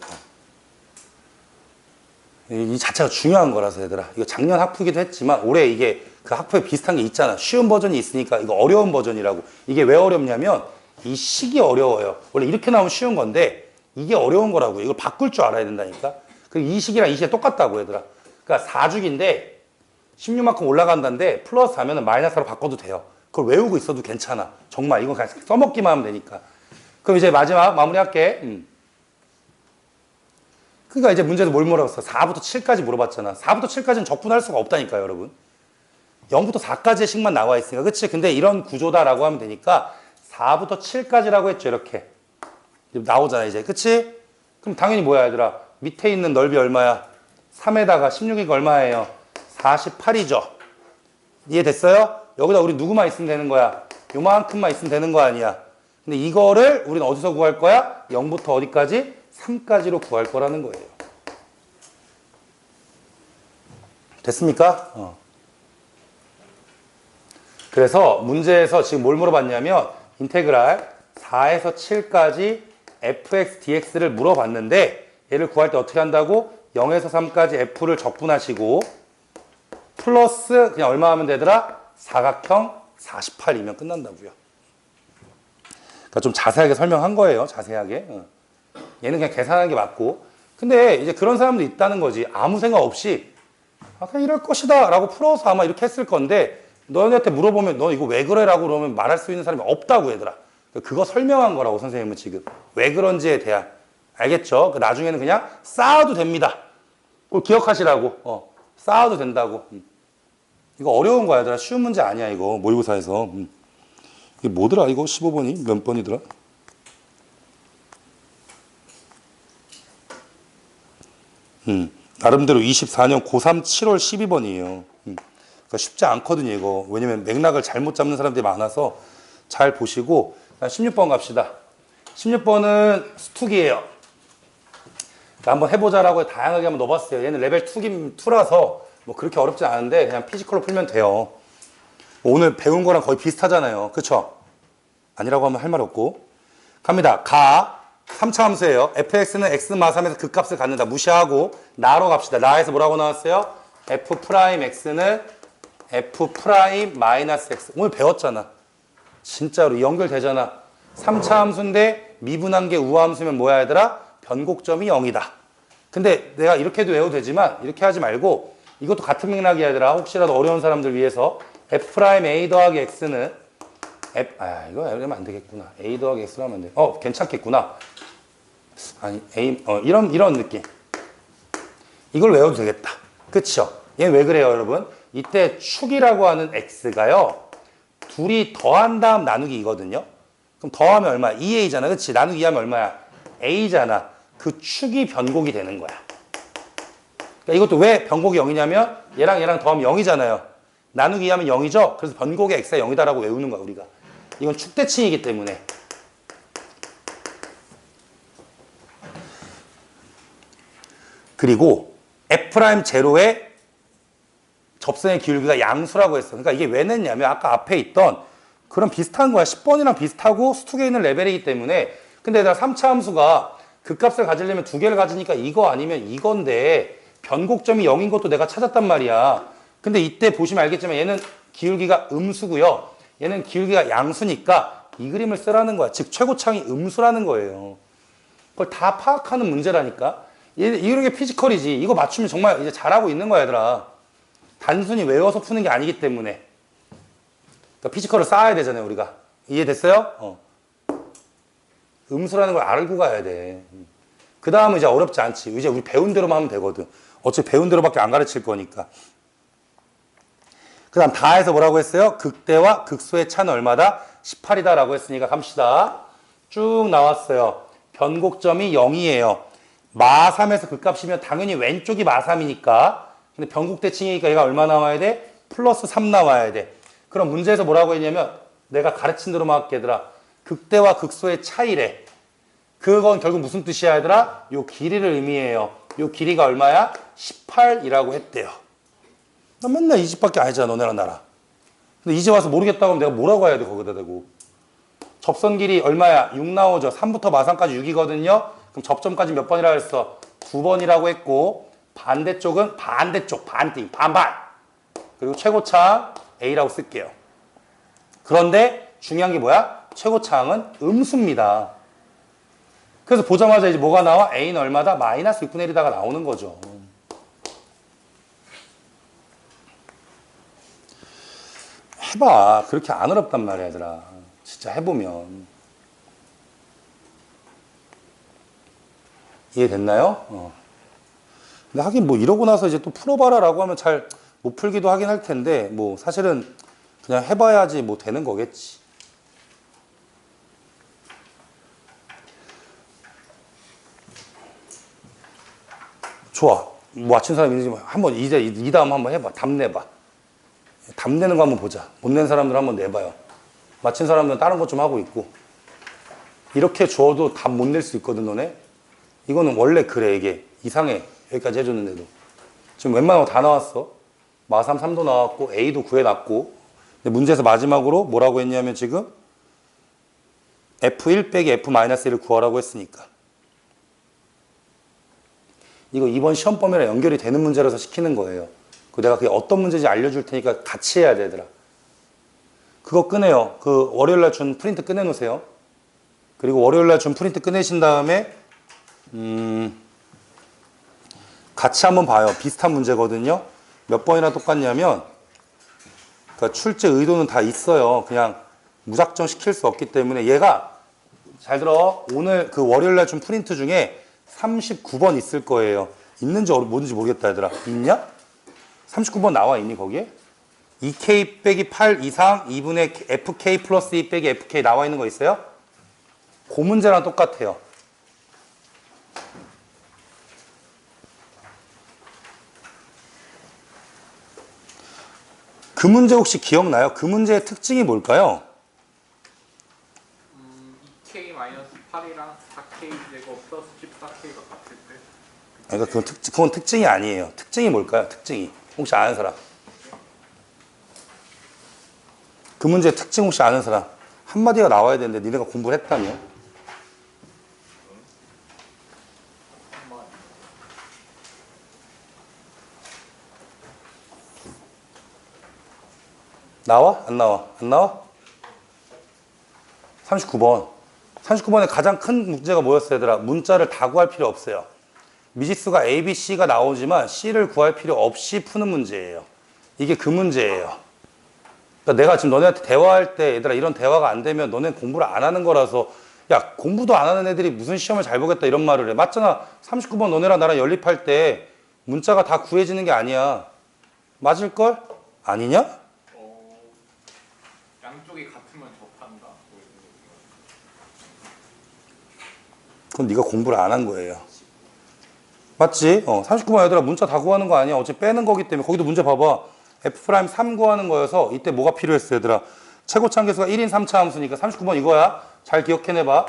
A: 이 자체가 중요한 거라서 얘들아. 이거 작년 학부기도 했지만 올해 이게 그 학부에 비슷한 게 있잖아. 쉬운 버전이 있으니까 이거 어려운 버전이라고. 이게 왜 어렵냐면 이 식이 어려워요. 원래 이렇게 나오면 쉬운 건데 이게 어려운 거라고. 이걸 바꿀 줄 알아야 된다니까. 그리고 이 식이랑 이 식이 똑같다고 얘들아. 그러니까 4주기인데 16만큼 올라간다는데 플러스 하면은 마이너스로 바꿔도 돼요. 그걸 외우고 있어도 괜찮아. 정말 이건 그냥 써먹기만 하면 되니까. 그럼 이제 마지막 마무리할게. 그러니까 이제 문제도 뭘 물어봤어? 4부터 7까지 물어봤잖아. 4부터 7까지는 적분할 수가 없다니까요, 여러분. 0부터 4까지의 식만 나와 있으니까. 그치? 근데 이런 구조다라고 하면 되니까 4부터 7까지라고 했죠, 이렇게. 나오잖아, 이제. 그치? 그럼 당연히 뭐야, 얘들아? 밑에 있는 넓이 얼마야? 3에다가 16이니까 얼마예요? 48이죠. 이해됐어요? 여기다 우리 누구만 있으면 되는 거야? 요만큼만 있으면 되는 거 아니야? 근데 이거를 우리는 어디서 구할 거야? 0부터 어디까지? 3까지로 구할 거라는 거예요. 됐습니까? 그래서 문제에서 지금 뭘 물어봤냐면 인테그랄 4에서 7까지 fx dx를 물어봤는데 얘를 구할 때 어떻게 한다고? 0에서 3까지 f를 적분하시고 플러스 그냥 얼마 하면 되더라? 사각형 48이면 끝난다고요. 그러니까 좀 자세하게 설명한 거예요. 자세하게. 얘는 그냥 계산하는 게 맞고. 근데 이제 그런 사람도 있다는 거지. 아무 생각 없이 그냥 이럴 것이다 라고 풀어서 아마 이렇게 했을 건데 너네한테 물어보면 너 이거 왜 그래? 라고 그러면 말할 수 있는 사람이 없다고 얘들아. 그거 설명한 거라고 선생님은 지금. 왜 그런지에 대한. 알겠죠? 나중에는 그냥 쌓아도 됩니다. 그걸 기억하시라고. 쌓아도 된다고. 이거 어려운 거야 얘들아. 쉬운 문제 아니야 이거 모의고사에서. 이게 뭐더라 이거 15번이? 몇 번이더라? 나름대로 24년 고3 7월 12번이에요. 그러니까 쉽지 않거든요, 이거. 왜냐면 맥락을 잘못 잡는 사람들이 많아서 잘 보시고. 16번 갑시다. 16번은 수특이에요. 한번 해보자라고 다양하게 한번 넣어봤어요. 얘는 레벨 2라서 뭐 그렇게 어렵지 않은데 그냥 피지컬로 풀면 돼요. 오늘 배운 거랑 거의 비슷하잖아요. 그쵸? 아니라고 하면 할 말 없고. 갑니다. 가. 3차 함수예요. fx는 x 마3에서 그 값을 갖는다. 무시하고 나로 갑시다. 나에서 뭐라고 나왔어요? f'x는 f'-x. 오늘 배웠잖아. 진짜로 연결되잖아. 3차 함수인데 미분한 게 우함수면 뭐야 얘들아? 변곡점이 0이다. 근데 내가 이렇게도 외워도 되지만 이렇게 하지 말고 이것도 같은 맥락이야 얘들아. 혹시라도 어려운 사람들 위해서 f'A 더하기 x는 이거 이러면 안 되겠구나. A 더하기 X로 하면 안 돼. 괜찮겠구나. 아니, 이런 느낌. 이걸 외워도 되겠다. 그쵸? 얘는 왜 그래요, 여러분? 이때 축이라고 하는 X가요, 둘이 더한 다음 나누기이거든요? 그럼 더하면 얼마야? 2A잖아. 그치? 나누기 하면 얼마야? A잖아. 그 축이 변곡이 되는 거야. 그러니까 이것도 왜 변곡이 0이냐면 얘랑 얘랑 더하면 0이잖아요. 나누기 하면 0이죠? 그래서 변곡의 X가 0이다라고 외우는 거야, 우리가. 이건 축대칭이기 때문에. 그리고 F'0의 접선의 기울기가 양수라고 했어. 그러니까 이게 왜 냈냐면 아까 앞에 있던 그런 비슷한 거야. 10번이랑 비슷하고 수특에 있는 레벨이기 때문에. 근데 내가 3차 함수가 그 값을 가지려면 두 개를 가지니까 이거 아니면 이건데 변곡점이 0인 것도 내가 찾았단 말이야. 근데 이때 보시면 알겠지만 얘는 기울기가 음수고요. 얘는 기울기가 양수니까 이 그림을 쓰라는 거야. 즉 최고창이 음수라는 거예요. 그걸 다 파악하는 문제라니까. 이런 게 피지컬이지. 이거 맞추면 정말 이제 잘하고 있는 거야 얘들아. 단순히 외워서 푸는 게 아니기 때문에. 그러니까 피지컬을 쌓아야 되잖아요 우리가. 이해됐어요? 음수라는 걸 알고 가야 돼. 그 다음은 이제 어렵지 않지. 이제 우리 배운 대로만 하면 되거든. 어차피 배운 대로밖에 안 가르칠 거니까. 그 다음 다해서 뭐라고 했어요? 극대와 극소의 차는 얼마다? 18이다 라고 했으니까 갑시다. 쭉 나왔어요. 변곡점이 0이에요. 마3에서 극값이면 당연히 왼쪽이 마3이니까. 근데 변곡대칭이니까 얘가 얼마 나와야 돼? 플러스 3 나와야 돼. 그럼 문제에서 뭐라고 했냐면 내가 가르친 대로만 할게 얘들아. 극대와 극소의 차이래. 그건 결국 무슨 뜻이야 얘들아? 요 길이를 의미해요. 요 길이가 얼마야? 18이라고 했대요. 나 맨날 이 집밖에 아니잖아 너네랑 나랑. 근데 이제 와서 모르겠다고 하면 내가 뭐라고 해야 돼 거기다 대고. 접선 길이 얼마야? 6 나오죠. 3부터 마상까지 6이거든요. 그럼 접점까지 몇 번이라고 했어? 2번이라고 했고 반대쪽은 반대쪽 반띵 반반. 그리고 최고차항 A라고 쓸게요. 그런데 중요한 게 뭐야? 최고차항은 음수입니다. 그래서 보자마자 이제 뭐가 나와? A는 얼마다? 마이너스 6분의 1이다가 나오는 거죠. 해봐. 그렇게 안 어렵단 말이야 얘들아. 진짜 해보면. 이해됐나요? 근데 하긴 뭐 이러고 나서 이제 또 풀어봐라 라고 하면 잘 못 풀기도 하긴 할 텐데 뭐 사실은 그냥 해봐야지 뭐 되는 거겠지. 좋아. 뭐 맞춘 사람 있는지 한번 이제 이 다음 한번 해봐. 답 내봐. 답 내는 거 한번 보자. 못 낸 사람들 한번 내봐요. 맞힌 사람들은 다른 것 좀 하고 있고. 이렇게 줘도 답 못 낼 수 있거든 너네. 이거는 원래 그래 이게. 이상해. 여기까지 해줬는데도. 지금 웬만한 거 다 나왔어. 마3 3도 나왔고 A도 구해놨고. 근데 문제에서 마지막으로 뭐라고 했냐면 지금 F1 빼기 F-1을 구하라고 했으니까. 이거 이번 시험 범위랑 연결이 되는 문제라서 시키는 거예요. 내가 그게 어떤 문제인지 알려줄 테니까 같이 해야 돼 얘들아. 그거 꺼내요. 그 월요일날 준 프린트 꺼내놓으세요. 그리고 월요일날 준 프린트 꺼내신 다음에 같이 한번 봐요. 비슷한 문제거든요. 몇 번이나 똑같냐면 그러니까 출제 의도는 다 있어요. 그냥 무작정 시킬 수 없기 때문에 얘가 잘 들어. 오늘 그 월요일날 준 프린트 중에 39번 있을 거예요. 있는지 뭔지 모르겠다 얘들아. 있냐? 39번 나와 있니 거기에? 2K 빼기 8 이상 2분의 FK 플러스 2 빼기 FK 나와 있는 거 있어요? 그 문제랑 똑같아요. 그 문제 혹시 기억나요? 그 문제의 특징이 뭘까요?
C: 2K-8이랑 4K 제곱 플러스 14K가 같을 때.
A: 그러니까 그건 특징이 아니에요. 특징이 뭘까요? 특징이. 혹시 아는 사람? 그 문제의 특징 혹시 아는 사람? 한마디가 나와야 되는데 니네가 공부를 했다며? 나와? 안 나와? 안 나와? 39번. 39번의 가장 큰 문제가 뭐였어요, 얘들아? 문자를 다 구할 필요 없어요. 미지수가 A, B, C가 나오지만 C를 구할 필요 없이 푸는 문제예요. 이게 그 문제예요. 그러니까 내가 지금 너네한테 대화할 때 얘들아 이런 대화가 안 되면 너네는 공부를 안 하는 거라서 야 공부도 안 하는 애들이 무슨 시험을 잘 보겠다 이런 말을 해. 맞잖아. 39번 너네랑 나랑 연립할 때 문자가 다 구해지는 게 아니야. 맞을걸? 아니냐?
C: 양쪽이 같으면 접한다.
A: 그건 네가 공부를 안 한 거예요. 맞지? 39번 얘들아 문자 다 구하는 거 아니야. 어차피 빼는 거기 때문에. 거기도 문제 봐봐. F'3 구하는 거여서 이때 뭐가 필요했어 얘들아? 최고차항계수가 1인 3차 함수니까 39번 이거야. 잘 기억해내봐.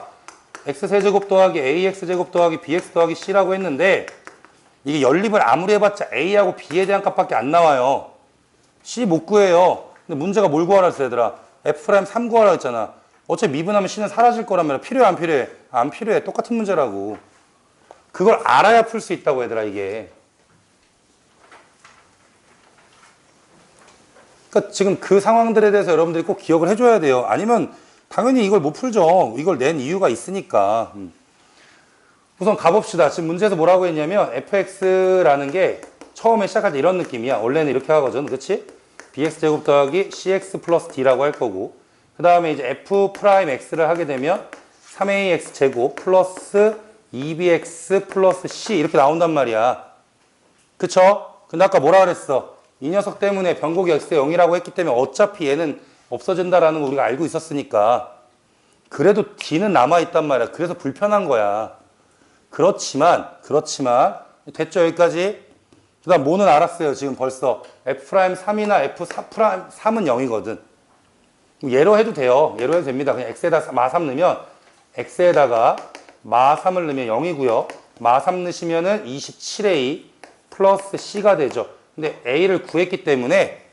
A: x세제곱 더하기 ax제곱 더하기 bx 더하기 c라고 했는데 이게 연립을 아무리 해봤자 a하고 b에 대한 값밖에 안 나와요. c 못 구해요. 근데 문제가 뭘 구하라 했어 얘들아? F'3 구하라 했잖아. 어차피 미분하면 c는 사라질 거라면 필요해 안 필요해? 안 필요해. 똑같은 문제라고. 그걸 알아야 풀 수 있다고 얘들아 이게. 그러니까 지금 그 상황들에 대해서 여러분들이 꼭 기억을 해줘야 돼요. 아니면 당연히 이걸 못 풀죠. 이걸 낸 이유가 있으니까. 우선 가봅시다. 지금 문제에서 뭐라고 했냐면 fx라는 게 처음에 시작할 때 이런 느낌이야. 원래는 이렇게 하거든. 그치? bx제곱 더하기 cx 플러스 d라고 할 거고 그 다음에 이제 f'x를 하게 되면 3ax제곱 플러스 2bx 플러스 c 이렇게 나온단 말이야. 그쵸? 근데 아까 뭐라 그랬어? 이 녀석 때문에 변곡이 x에 0이라고 했기 때문에 어차피 얘는 없어진다라는 거 우리가 알고 있었으니까 그래도 D는 남아있단 말이야. 그래서 불편한 거야. 그렇지만 됐죠 여기까지? 그 다음 뭐는 알았어요 지금 벌써 F'3이나 F'3은 0이거든. 얘로 해도 돼요. 얘로 해도 됩니다. 그냥 X에다 마3 넣으면 X에다가 마3을 넣으면 0이고요. 마3 넣으시면은 27A 플러스 C가 되죠. 근데 A를 구했기 때문에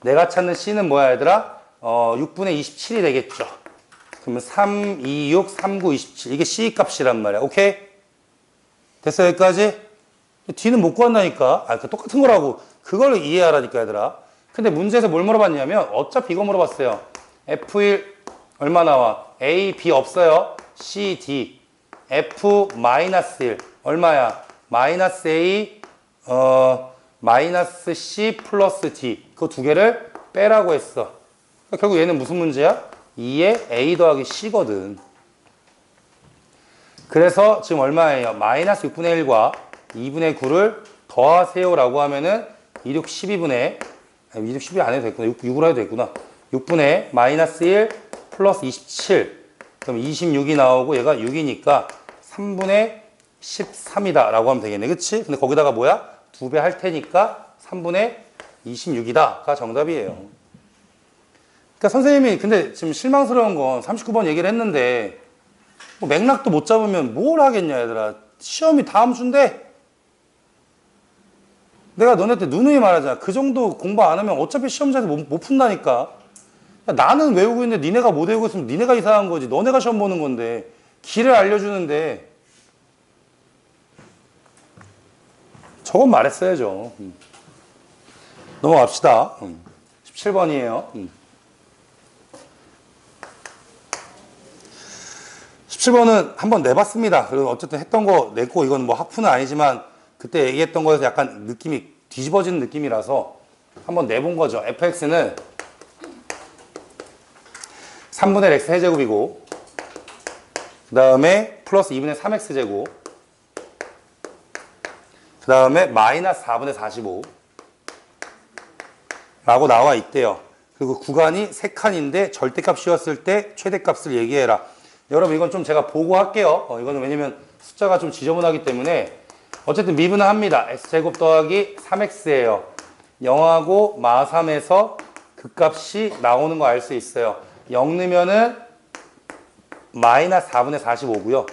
A: 내가 찾는 C는 뭐야 얘들아? 6분의 27이 되겠죠. 그러면 3, 2, 6, 3, 9, 27 이게 C 값이란 말이야. 오케이? 됐어 여기까지? D는 못 구한다니까. 그 똑같은 거라고. 그걸 이해하라니까 얘들아. 근데 문제에서 뭘 물어봤냐면 어차피 이거 물어봤어요. F1 얼마 나와? A, B 없어요. C, D. F-1 얼마야? 마이너스 A 마이너스 C 플러스 D. 그 두 개를 빼라고 했어. 그러니까 결국 얘는 무슨 문제야? 2에 A 더하기 C거든. 그래서 지금 얼마예요? 마이너스 6분의 1과 2분의 9를 더하세요 라고 하면은 2, 6, 12분의 2, 6, 12 안 해도 됐구나. 6으로 해도 됐구나. 6분의 마이너스 1 플러스 27. 그럼 26이 나오고 얘가 6이니까 3분의 13이다 라고 하면 되겠네. 그치? 근데 거기다가 뭐야? 2배 할 테니까 3분의 26이다가 정답이에요. 그러니까 선생님이 근데 지금 실망스러운 건 39번 얘기를 했는데 뭐 맥락도 못 잡으면 뭘 하겠냐 얘들아. 시험이 다음 주인데 내가 너네한테 누누이 말하잖아. 그 정도 공부 안 하면 어차피 시험장에서 못 푼다니까. 나는 외우고 있는데 니네가 못 외우고 있으면 니네가 이상한 거지. 너네가 시험 보는 건데 길을 알려주는데 저건 말했어야죠. 넘어갑시다. 17번이에요. 17번은 한번 내봤습니다. 그리고 어쨌든 했던 거 냈고, 이건 뭐 학푸는 아니지만, 그때 얘기했던 거에서 약간 느낌이 뒤집어지는 느낌이라서 한번 내본 거죠. fx는 3분의 x 해제곱이고, 그 다음에 플러스 2분의 3x제곱, 그 다음에 마이너스 4분의 45 라고 나와 있대요. 그리고 구간이 3칸인데 절대값이었을 때 최대값을 얘기해라. 여러분 이건 좀 제가 보고 할게요. 이거는 왜냐면 숫자가 좀 지저분하기 때문에 어쨌든 미분을 합니다. x제곱 더하기 3x예요. 0하고 마3에서 그 값이 나오는 거 알 수 있어요. 0 넣으면은 마이너스 4분의 45고요.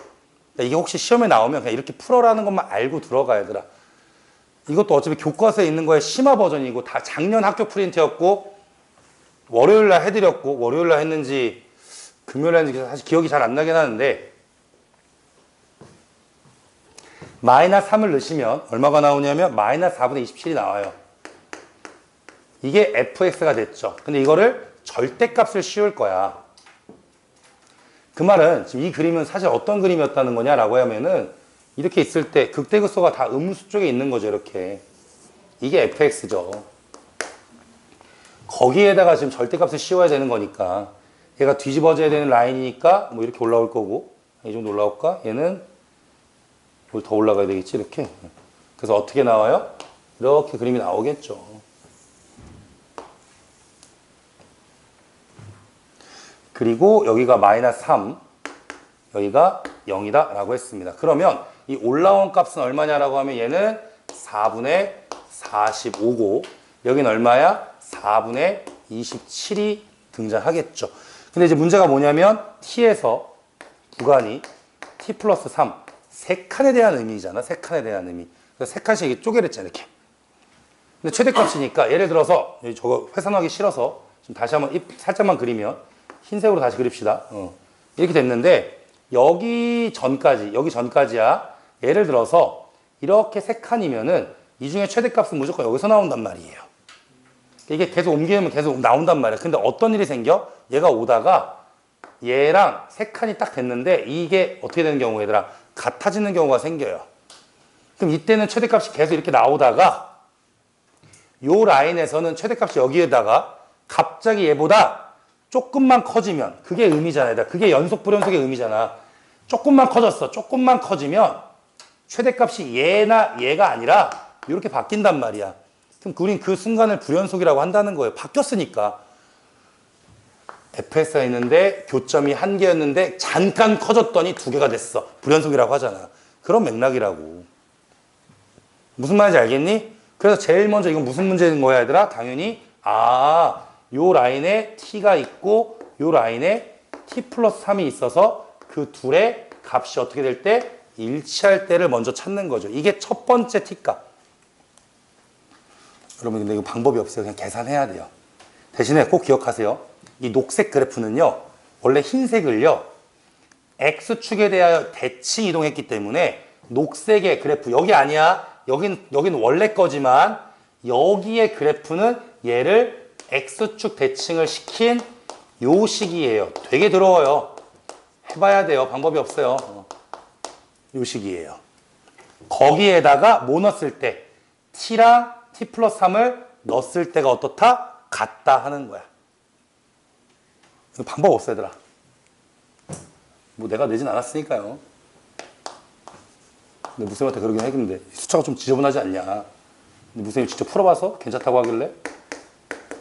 A: 이게 혹시 시험에 나오면 그냥 이렇게 풀어라는 것만 알고 들어가 얘들아. 이것도 어차피 교과서에 있는 거의 심화 버전이고 다 작년 학교 프린트였고 월요일날 해드렸고 월요일날 했는지 금요일날 했는지 사실 기억이 잘 안 나긴 하는데 마이너스 3을 넣으시면 얼마가 나오냐면 마이너스 4분의 27이 나와요. 이게 fx가 됐죠. 근데 이거를 절대값을 씌울 거야. 그 말은 지금 이 그림은 사실 어떤 그림이었다는 거냐라고 하면은 이렇게 있을 때 극대극소가 다 음수 쪽에 있는 거죠. 이렇게. 이게 fx죠. 거기에다가 지금 절대값을 씌워야 되는 거니까 얘가 뒤집어져야 되는 라인이니까 뭐 이렇게 올라올 거고 이 정도 올라올까? 얘는 더 올라가야 되겠지 이렇게. 그래서 어떻게 나와요? 이렇게 그림이 나오겠죠. 그리고 여기가 마이너스 3 여기가 0이다 라고 했습니다. 그러면 이 올라온 값은 얼마냐라고 하면 얘는 4분의 45고 여기는 얼마야? 4분의 27이 등장하겠죠. 근데 이제 문제가 뭐냐면 t에서 구간이 t 플러스 3 3칸에 대한 의미잖아. 3칸에 대한 의미. 그래서 3칸씩 이렇게 쪼개랬잖아 이렇게. 근데 최대값이니까 예를 들어서 저거 회선하기 싫어서 지금 다시 한번 살짝만 그리면 흰색으로 다시 그립시다. 이렇게 됐는데 여기 전까지야. 예를 들어서 이렇게 3칸이면은 이 중에 최대값은 무조건 여기서 나온단 말이에요. 이게 계속 옮기면 계속 나온단 말이야. 근데 어떤 일이 생겨? 얘가 오다가 얘랑 3칸이 딱 됐는데 이게 어떻게 되는 경우 얘들아? 같아지는 경우가 생겨요. 그럼 이때는 최대값이 계속 이렇게 나오다가 요 라인에서는 최대값이 여기에다가 갑자기 얘보다 조금만 커지면 그게 의미잖아요. 그게 연속 불연속의 의미잖아. 조금만 커졌어. 조금만 커지면 최대값이 얘나 얘가 아니라 이렇게 바뀐단 말이야. 그럼 우린 그 순간을 불연속이라고 한다는 거예요. 바뀌었으니까. fs가 있는데 교점이 한 개였는데 잠깐 커졌더니 두 개가 됐어. 불연속이라고 하잖아. 그런 맥락이라고. 무슨 말인지 알겠니? 그래서 제일 먼저 이건 무슨 문제인 거야 얘들아? 당연히 요 라인에 t가 있고 요 라인에 t 플러스 3이 있어서 그 둘의 값이 어떻게 될 때? 일치할 때를 먼저 찾는 거죠. 이게 첫 번째 t값. 여러분 근데 이거 방법이 없어요. 그냥 계산해야 돼요. 대신에 꼭 기억하세요. 이 녹색 그래프는요. 원래 흰색을요. x축에 대하여 대칭 이동했기 때문에 녹색의 그래프 여기 아니야. 여긴 원래 거지만 여기의 그래프는 얘를 x축 대칭을 시킨 요 식이에요. 되게 더러워요. 해봐야 돼요. 방법이 없어요. 요 식이에요. 거기에다가 뭐 넣었을 때 t랑 t 플러스 3을 넣었을 때가 어떻다? 같다 하는 거야. 방법 없어 얘들아. 뭐 내가 내진 않았으니까요. 근데 무쌤한테 그러긴 했는데 숫자가 좀 지저분하지 않냐. 근데 무쌤이 직접 풀어봐서 괜찮다고 하길래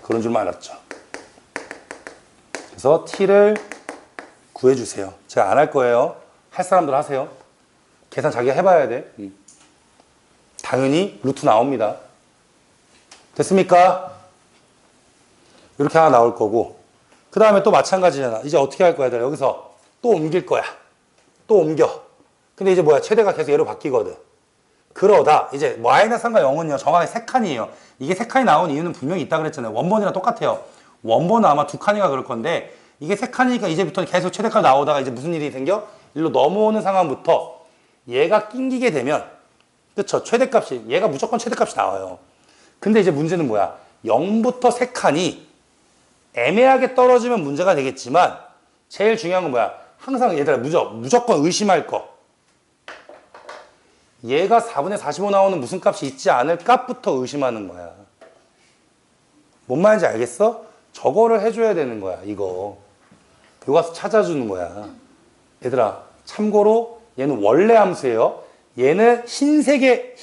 A: 그런 줄만 알았죠. 그래서 t를 구해주세요. 제가 안 할 거예요. 할 사람들 하세요. 계산 자기가 해봐야 돼. 당연히 루트 나옵니다. 됐습니까? 이렇게 하나 나올 거고 그 다음에 또 마찬가지잖아. 이제 어떻게 할 거야? 여기서 또 옮길 거야. 또 옮겨. 근데 이제 뭐야? 최대가 계속 얘로 바뀌거든. 그러다 이제 마이너스 3과 0은요. 정확히 세 칸이에요. 이게 세 칸이 나온 이유는 분명히 있다 그랬잖아요. 원본이랑 똑같아요. 원본은 아마 두 칸이가 그럴 건데 이게 세 칸이니까 이제부터 계속 최대값 나오다가 이제 무슨 일이 생겨? 일로 넘어오는 상황부터 얘가 낑기게 되면 그쵸? 최대값이 얘가 무조건 최대값이 나와요. 근데 이제 문제는 뭐야? 0부터 세 칸이 애매하게 떨어지면 문제가 되겠지만 제일 중요한 건 뭐야? 항상 얘들아 무조건 의심할 거. 얘가 4분의 45 나오는 무슨 값이 있지 않을까부터 의심하는 거야. 뭔 말인지 알겠어? 저거를 해줘야 되는 거야. 이거 가서 찾아주는 거야. 얘들아 참고로 얘는 원래 함수예요. 얘는 흰색의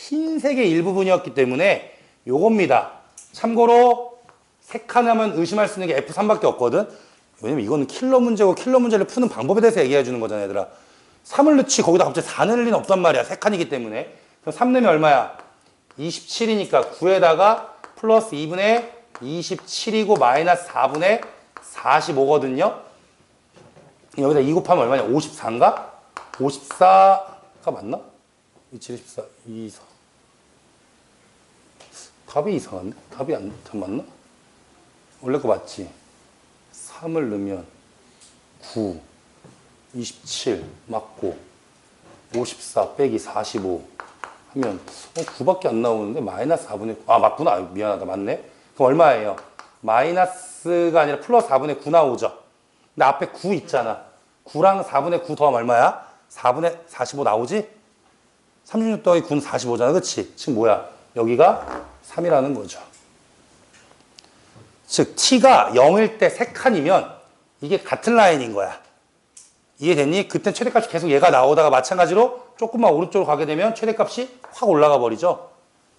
A: 일부분이었기 때문에 요겁니다. 참고로 세 칸 하면 의심할 수 있는 게 F3밖에 없거든. 왜냐면 이거는 킬러 문제고 킬러 문제를 푸는 방법에 대해서 얘기해 주는 거잖아 얘들아. 3을 넣지 거기다 갑자기 4 넣을 리는 없단 말이야. 세 칸이기 때문에. 그럼 3 넣으면 얼마야? 27이니까 9에다가 플러스 2분의 27이고 마이너스 4분의 45거든요. 여기다 2 곱하면 얼마냐? 54인가? 54가 맞나? 27, 24, 2, 4. 답이 이상한데? 답이 안 맞나? 원래 거 맞지? 3을 넣으면 9, 27 맞고 54 빼기 45 하면 9밖에 안 나오는데 마이너스 4분의 9. 아 맞구나. 미안하다. 맞네. 그럼 얼마예요? 마이너스가 아니라 플러스 4분의 9 나오죠. 근데 앞에 9 있잖아. 9랑 4분의 9 더하면 얼마야? 4분의 45 나오지? 36 더하기 9는 45잖아. 그치? 지금 뭐야? 여기가 3이라는 거죠. 즉 t가 0일 때 3칸이면 이게 같은 라인인 거야. 이해됐니? 그땐 최대값이 계속 얘가 나오다가 마찬가지로 조금만 오른쪽으로 가게 되면 최대값이 확 올라가 버리죠.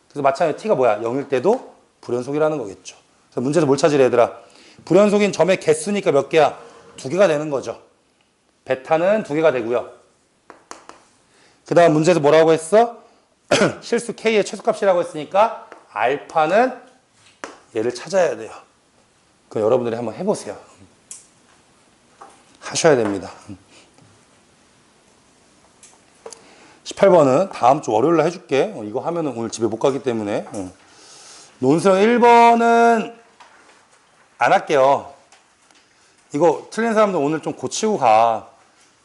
A: 그래서 마찬가지로 t가 뭐야? 0일 때도 불연속이라는 거겠죠. 그래서 문제에서 뭘 찾으래 얘들아? 불연속인 점의 개수니까 몇 개야? 2개가 되는 거죠. 베타는 2개가 되고요. 그 다음 문제에서 뭐라고 했어? 실수 k의 최소값이라고 했으니까 알파는 얘를 찾아야 돼요. 그럼 여러분들이 한번 해보세요. 하셔야 됩니다. 18번은 다음 주 월요일날 해줄게. 이거 하면은 오늘 집에 못 가기 때문에. 논술형 1번은 안 할게요. 이거 틀린 사람들 오늘 좀 고치고 가.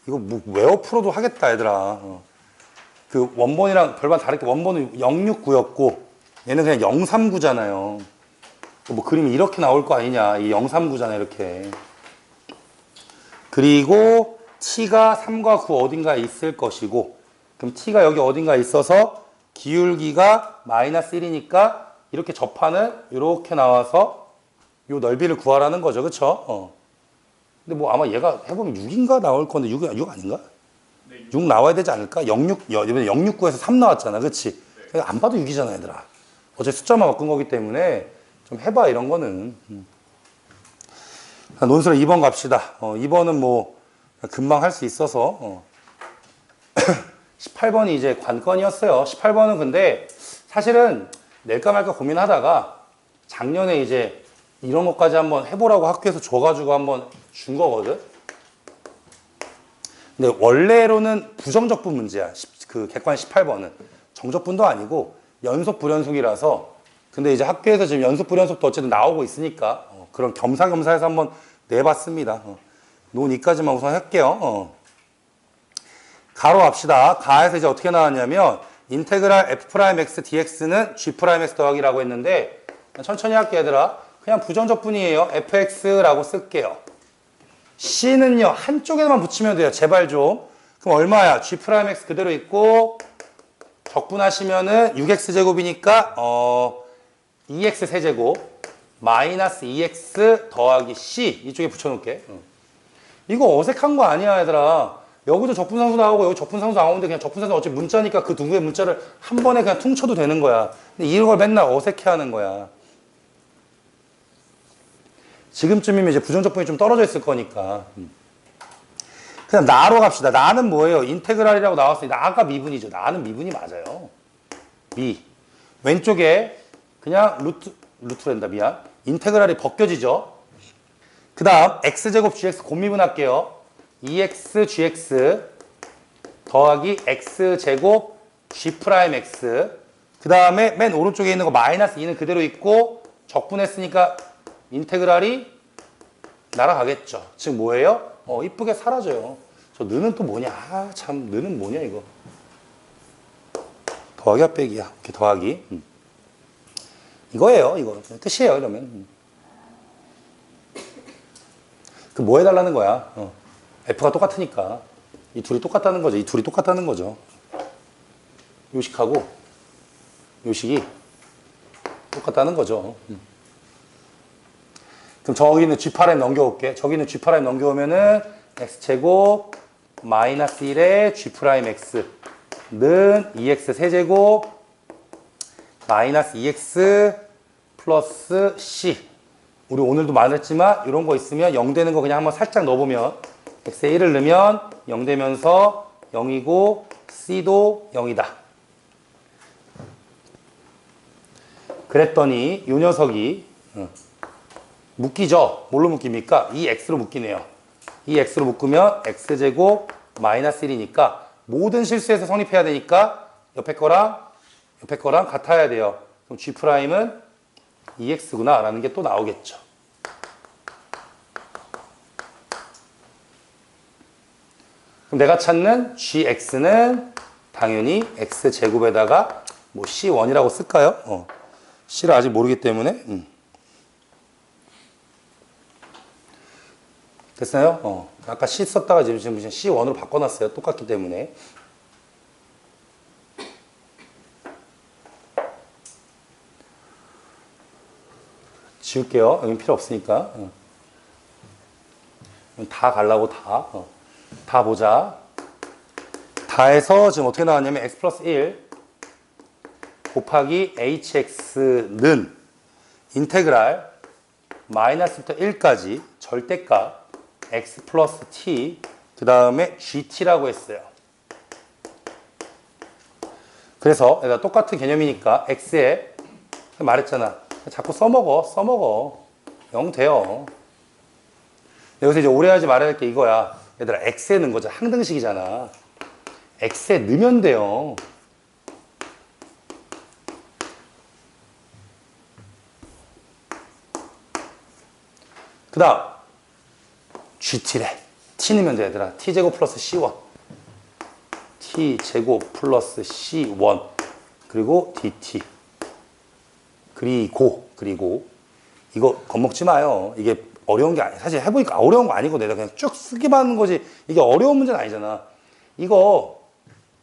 A: 이거 뭐 외워 풀어도 하겠다 얘들아. 그 원본이랑 별반 다르게 원본은 069였고 얘는 그냥 039잖아요. 뭐 그림이 이렇게 나올 거 아니냐. 이 039잖아 이렇게. 그리고 t가 3과 9 어딘가에 있을 것이고 그럼 t가 여기 어딘가에 있어서 기울기가 마이너스 1이니까 이렇게 접하는 이렇게 나와서 요 넓이를 구하라는 거죠. 그쵸? 근데 뭐 아마 얘가 해보면 6인가 나올 건데 6 아닌가?
C: 네,
A: 6 나와야 되지 않을까? 이번에 069에서 3 나왔잖아. 그치? 안 봐도 6이잖아 얘들아. 어차피 숫자만 바꾼 거기 때문에 좀 해봐 이런 거는. 논술은 2번 갑시다. 2번은 뭐 금방 할 수 있어서 18번이 이제 관건이었어요. 18번은 근데 사실은 낼까 말까 고민하다가 작년에 이제 이런 것까지 한번 해보라고 학교에서 줘가지고 한번 준 거거든. 근데 원래로는 부정적분 문제야. 그 객관 18번은 정적분도 아니고 연속 불연속이라서. 근데 이제 학교에서 지금 연속 불연속도 어쨌든 나오고 있으니까 그런 겸사겸사해서 한번 내봤습니다. 논 2까지만 우선 할게요. 가로 합시다. 가에서 이제 어떻게 나왔냐면 인테그랄 f'x dx는 g'x 더하기라고 했는데 천천히 할게 얘들아. 그냥 부정적분이에요. fx라고 쓸게요. c는요 한쪽에만 붙이면 돼요. 제발 좀. 그럼 얼마야? g'x 그대로 있고 적분하시면은 6x제곱이니까 2x 세제곱 마이너스 2x 더하기 c 이쪽에 붙여놓을게. 이거 어색한 거 아니야 얘들아. 여기도 적분상수 나오고 여기 적분상수 나오는데 그냥 적분상수 어차피 문자니까 그 두 개의 문자를 한 번에 그냥 퉁쳐도 되는 거야. 근데 이런 걸 맨날 어색해하는 거야. 지금쯤이면 이제 부정적분이 좀 떨어져 있을 거니까. 그냥 나로 갑시다. 나는 뭐예요? 인테그랄이라고 나왔으니 나가 미분이죠. 나는 미분이 맞아요. 미. 왼쪽에 그냥 루트랜다 미안. 인테그랄이 벗겨지죠. 그 다음 x제곱 gx 곱미분할게요. 2x gx 더하기 x제곱 g'x 그 다음에 맨 오른쪽에 있는 거 마이너스 2는 그대로 있고 적분했으니까 인테그랄이 날아가겠죠. 즉 뭐예요? 이쁘게 사라져요. 저 느는 또 뭐냐? 아, 참 느는 뭐냐 이거. 더하기야 빼기야. 이렇게 더하기. 이거예요. 이거 뜻이에요. 이러면 그 뭐 해달라는 거야? F가 똑같으니까 이 둘이 똑같다는 거죠. 이 둘이 똑같다는 거죠. 요식하고 요식이 똑같다는 거죠. 그럼 저기는 G8에 넘겨올게. 저기는 G8에 넘겨오면은 X제곱 마이너스 1에 G'X 는 2X 세제곱 마이너스 2X 플러스 C. 우리 오늘도 말했지만 이런 거 있으면 0 되는 거 그냥 한번 살짝 넣어보면 X에 1을 넣으면 0 되면서 0이고 C도 0이다. 그랬더니 이 녀석이 묶이죠. 뭘로 묶입니까? 이 X로 묶이네요. 이 X로 묶으면 X제곱 마이너스 1이니까 모든 실수에서 성립해야 되니까 옆에 거랑 같아야 돼요. 그럼 G'은 2X구나 라는 게 또 나오겠죠. 그럼 내가 찾는 GX는 당연히 X제곱에다가 뭐 C1이라고 쓸까요? C를 아직 모르기 때문에 됐어요? 아까 C 썼다가 지금 C1으로 바꿔놨어요. 똑같기 때문에. 지울게요. 여긴 필요 없으니까. 다 갈라고 다. 다 보자. 다해서 지금 어떻게 나왔냐면 x 플러스 1 곱하기 hx는 인테그랄 마이너스부터 1까지 절대값 x 플러스 t 그 다음에 gt라고 했어요. 그래서 얘가 똑같은 개념이니까 x에 말했잖아. 자꾸 써먹어. 0 돼요. 여기서 이제 오래 하지 말아야 할 게 이거야. 얘들아, X에 넣은 거잖아. 항등식이잖아. X에 넣으면 돼요. 그 다음, GT래. T 넣으면 돼, 얘들아. T제곱 플러스 C1. T제곱 플러스 C1. 그리고 DT. 그리고 이거 겁먹지 마요. 이게 어려운 게 아니. 사실 해보니까 어려운 거 아니고 내가 그냥 쭉 쓰기만 하는 거지. 이게 어려운 문제는 아니잖아. 이거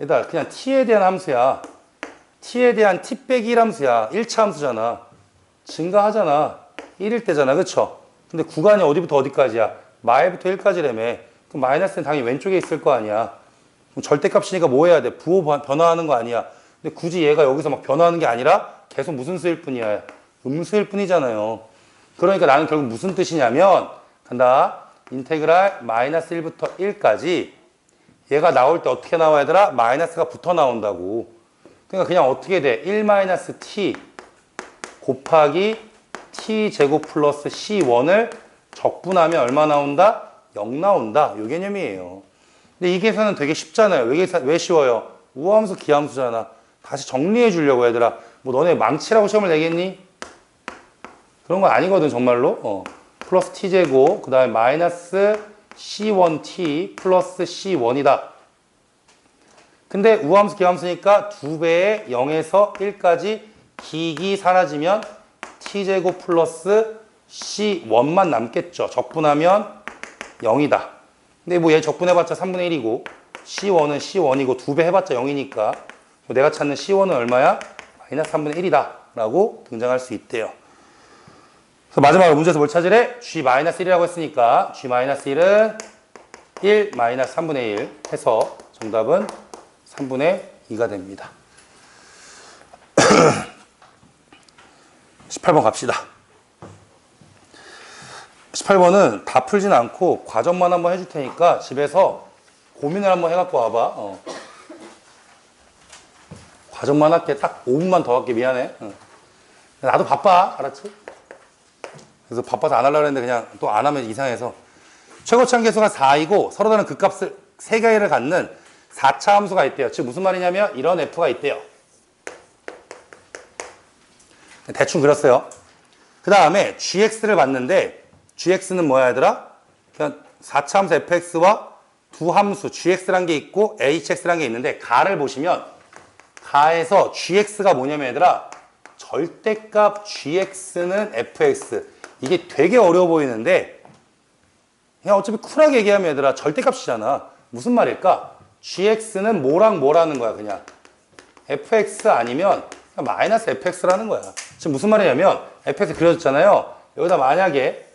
A: 얘들아 그냥 t에 대한 함수야. t에 대한 t 빼기 1 함수야. 1차 함수잖아. 증가하잖아. 1일 때잖아. 그쵸? 근데 구간이 어디부터 어디까지야? 마일부터 1까지라며. 그럼 마이너스는 당연히 왼쪽에 있을 거 아니야. 그럼 절대값이니까 뭐 해야 돼? 부호 변화하는 거 아니야. 근데 굳이 얘가 여기서 막 변화하는 게 아니라 계속 무슨 수일 뿐이야? 음수일 뿐이잖아요. 그러니까 나는 결국 무슨 뜻이냐면 간다. 인테그랄 마이너스 1부터 1까지 얘가 나올 때 어떻게 나와 얘들아? 마이너스가 붙어 나온다고. 그러니까 그냥 어떻게 돼? 1 마이너스 t 곱하기 t제곱 플러스 c1을 적분하면 얼마 나온다? 0 나온다. 요 개념이에요. 근데 이 계산은 되게 쉽잖아요. 왜 쉬워요? 우함수 기함수잖아. 다시 정리해 주려고 얘들아. 뭐 너네 망치라고 시험을 내겠니? 그런 건 아니거든 정말로. 플러스 t제곱 그 다음에 마이너스 c1t 플러스 c1이다. 근데 우함수 기함수니까 2배의 0에서 1까지 기기 사라지면 t제곱 플러스 c1만 남겠죠. 적분하면 0이다. 근데 뭐 얘 적분해봤자 3분의 1이고 c1은 c1이고 2배 해봤자 0이니까 내가 찾는 c1은 얼마야? 마이너스 3분의 1이다 라고 등장할 수 있대요. 그래서 마지막으로 문제에서 뭘 찾으래? g-1이라고 했으니까 g-1은 1 마이너스 3분의 1 해서 정답은 3분의 2가 됩니다. 18번 갑시다. 18번은 다 풀진 않고 과정만 한번 해줄 테니까 집에서 고민을 한번 해갖고 와봐. 과정만 할게. 딱 5분만 더 할게. 미안해. 나도 바빠. 알았지? 그래서 바빠서 안 하려고 했는데 그냥 또 안 하면 이상해서. 최고차항 계수가 4이고 서로 다른 극값을 3개를 갖는 4차 함수가 있대요. 즉 무슨 말이냐면 이런 f가 있대요. 대충 그렸어요. 그 다음에 gx를 봤는데 gx는 뭐야 얘들아? 그냥 4차 함수 fx와 두 함수 gx란 게 있고 hx란 게 있는데 가를 보시면 가에서 gx가 뭐냐면 얘들아 절대값 gx는 fx. 이게 되게 어려워 보이는데 그냥 어차피 쿨하게 얘기하면 얘들아 절대값이잖아. 무슨 말일까? gx는 뭐랑 뭐라는 거야 그냥. fx 아니면 그냥 마이너스 fx라는 거야. 지금 무슨 말이냐면 fx 그려졌잖아요. 여기다 만약에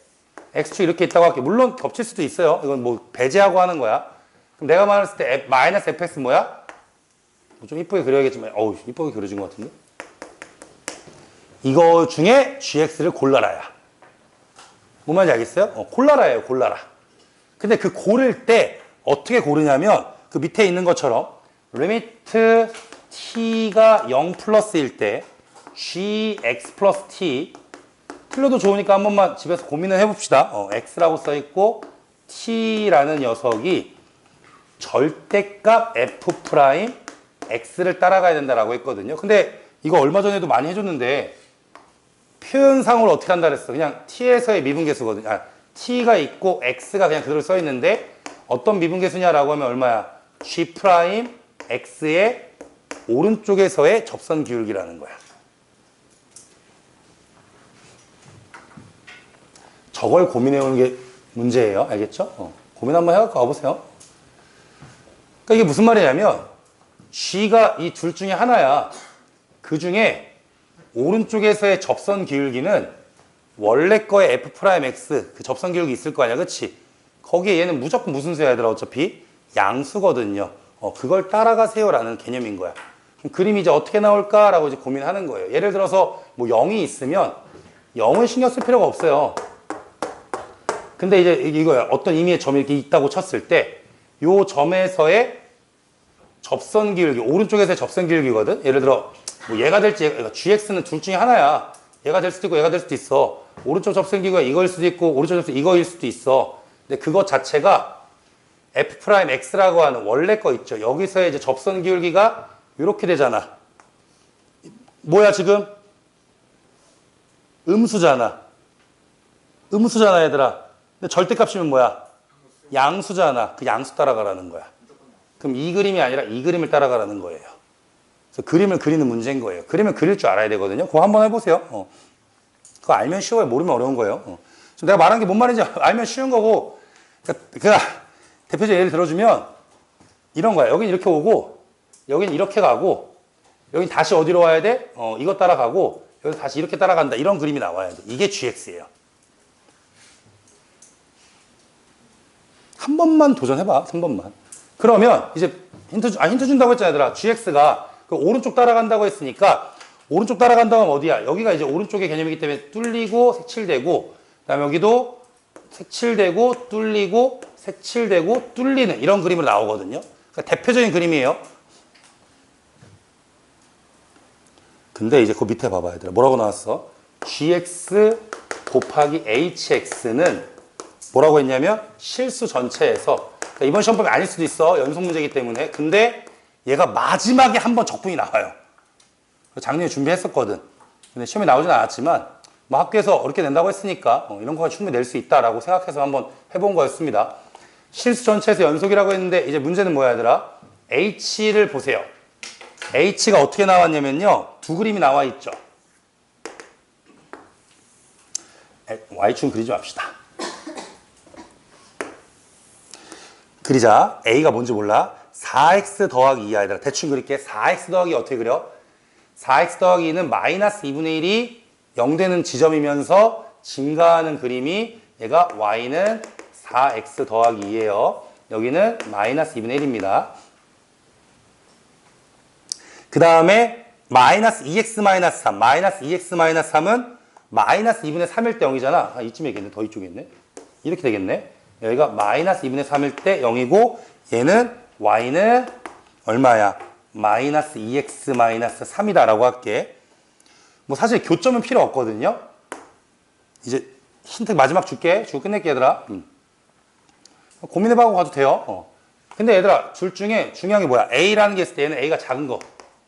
A: x축 이렇게 있다고 할게. 물론 겹칠 수도 있어요. 이건 뭐 배제하고 하는 거야. 그럼 내가 말했을 때 마이너스 fx 뭐야? 뭐 좀 이쁘게 그려야겠지만 어우 이쁘게 그려진 것 같은데? 이거 중에 gx를 골라라야. 뭔 말인지 알겠어요? 골라라예요, 골라라. 근데 그 고를 때 어떻게 고르냐면 그 밑에 있는 것처럼 리미트 t가 0 플러스일 때 gx 플러스 t 틀려도 좋으니까 한 번만 집에서 고민을 해봅시다. x라고 써있고 t라는 녀석이 절대값 f 프라임 x를 따라가야 된다라고 했거든요. 근데 이거 얼마 전에도 많이 해줬는데 표현상으로 어떻게 한다 그랬어? 그냥 t에서의 미분계수거든요. t가 있고 x가 그냥 그대로 써있는데 어떤 미분계수냐라고 하면 얼마야? g 프라임 x의 오른쪽에서의 접선 기울기라는 거야. 저걸 고민해오는 게 문제예요. 알겠죠? 고민 한번 해갖고 와보세요. 그러니까 이게 무슨 말이냐면 g가 이 둘 중에 하나야. 그 중에 오른쪽에서의 접선 기울기는 원래 거에 f'x 그 접선 기울기 있을 거 아니야. 그치? 거기에 얘는 무조건 무슨 수야 얘들아 어차피? 양수거든요. 그걸 따라가세요라는 개념인 거야. 그럼 그림이 이제 어떻게 나올까라고 이제 고민하는 거예요. 예를 들어서 뭐 0이 있으면 0은 신경 쓸 필요가 없어요. 근데 이제 이거야. 어떤 의미의 점이 이렇게 있다고 쳤을 때 요 점에서의 접선 기울기, 오른쪽에서의 접선 기울기거든. 예를 들어 뭐 얘가 될지 gx는 둘 중에 하나야. 얘가 될 수도 있고 얘가 될 수도 있어. 오른쪽 접선 기울기가 이거일 수도 있고 오른쪽 접선 이거일 수도 있어. 근데 그것 자체가 f'x라고 하는 원래 거 있죠. 여기서의 이제 접선 기울기가 이렇게 되잖아. 뭐야 지금? 음수잖아. 음수잖아 얘들아. 근데 절대값이면 뭐야? 양수잖아. 그 양수 따라가라는 거야. 그럼 이 그림이 아니라 이 그림을 따라가라는 거예요. 그래서 그림을 그리는 문제인 거예요. 그림을 그릴 줄 알아야 되거든요. 그거 한번 해보세요. 그거 알면 쉬워요. 모르면 어려운 거예요. 지금 내가 말한 게 뭔 말인지 알면 쉬운 거고, 그러니까 대표적 예를 들어주면 이런 거야. 여긴 이렇게 오고, 여긴 이렇게 가고, 여긴 다시 어디로 와야 돼? 이거 따라가고, 여기서 다시 이렇게 따라간다. 이런 그림이 나와야 돼. 이게 GX예요. 한 번만 도전해봐. 3번만. 그러면 이제 힌트 준다고 했잖아, 얘들아. GX가 그 오른쪽 따라간다고 했으니까 오른쪽 따라간다고 하면 어디야? 여기가 이제 오른쪽의 개념이기 때문에 뚫리고 색칠되고 그다음에 여기도 색칠되고 뚫리고 색칠되고 뚫리는 이런 그림으로 나오거든요. 그러니까 대표적인 그림이에요. 근데 이제 그 밑에 봐봐 얘들아. 뭐라고 나왔어? gx 곱하기 hx는 뭐라고 했냐면 실수 전체에서, 그러니까 이번 시험 범위 아닐 수도 있어. 연속 문제이기 때문에. 근데 얘가 마지막에 한 번 적분이 나와요. 작년에 준비했었거든. 근데 시험에 나오진 않았지만 뭐 학교에서 어렵게 낸다고 했으니까 이런 거가 충분히 낼 수 있다라고 생각해서 한번 해본 거였습니다. 실수 전체에서 연속이라고 했는데 이제 문제는 뭐야 얘들아? h를 보세요. h가 어떻게 나왔냐면요. 두 그림이 나와 있죠. y축은 그리지 맙시다. 그리자. a가 뭔지 몰라. 4x 더하기 2야 얘들아. 대충 그릴게. 4x 더하기 어떻게 그려? 4x 더하기 2는 마이너스 2분의 1이 0 되는 지점이면서 증가하는 그림이 얘가 y는 4x 더하기 2예요. 여기는 마이너스 2분의 1입니다. 그 다음에 마이너스 2x 마이너스 3, 마이너스 2x 마이너스 3은 마이너스 2분의 3일 때 0이잖아. 아, 이쯤이겠네. 더 이쪽에 있네. 이렇게 되겠네. 여기가 마이너스 2분의 3일 때 0이고 얘는 y는 얼마야? 마이너스 2x 마이너스 3이다 라고 할게. 뭐 사실 교점은 필요 없거든요. 이제 힌트 마지막 줄게. 주고 끝낼게 얘들아. 고민해보고 가도 돼요. 근데 얘들아 둘 중에 중요한 게 뭐야? a라는 게 있을 때 얘는 a가 작은 거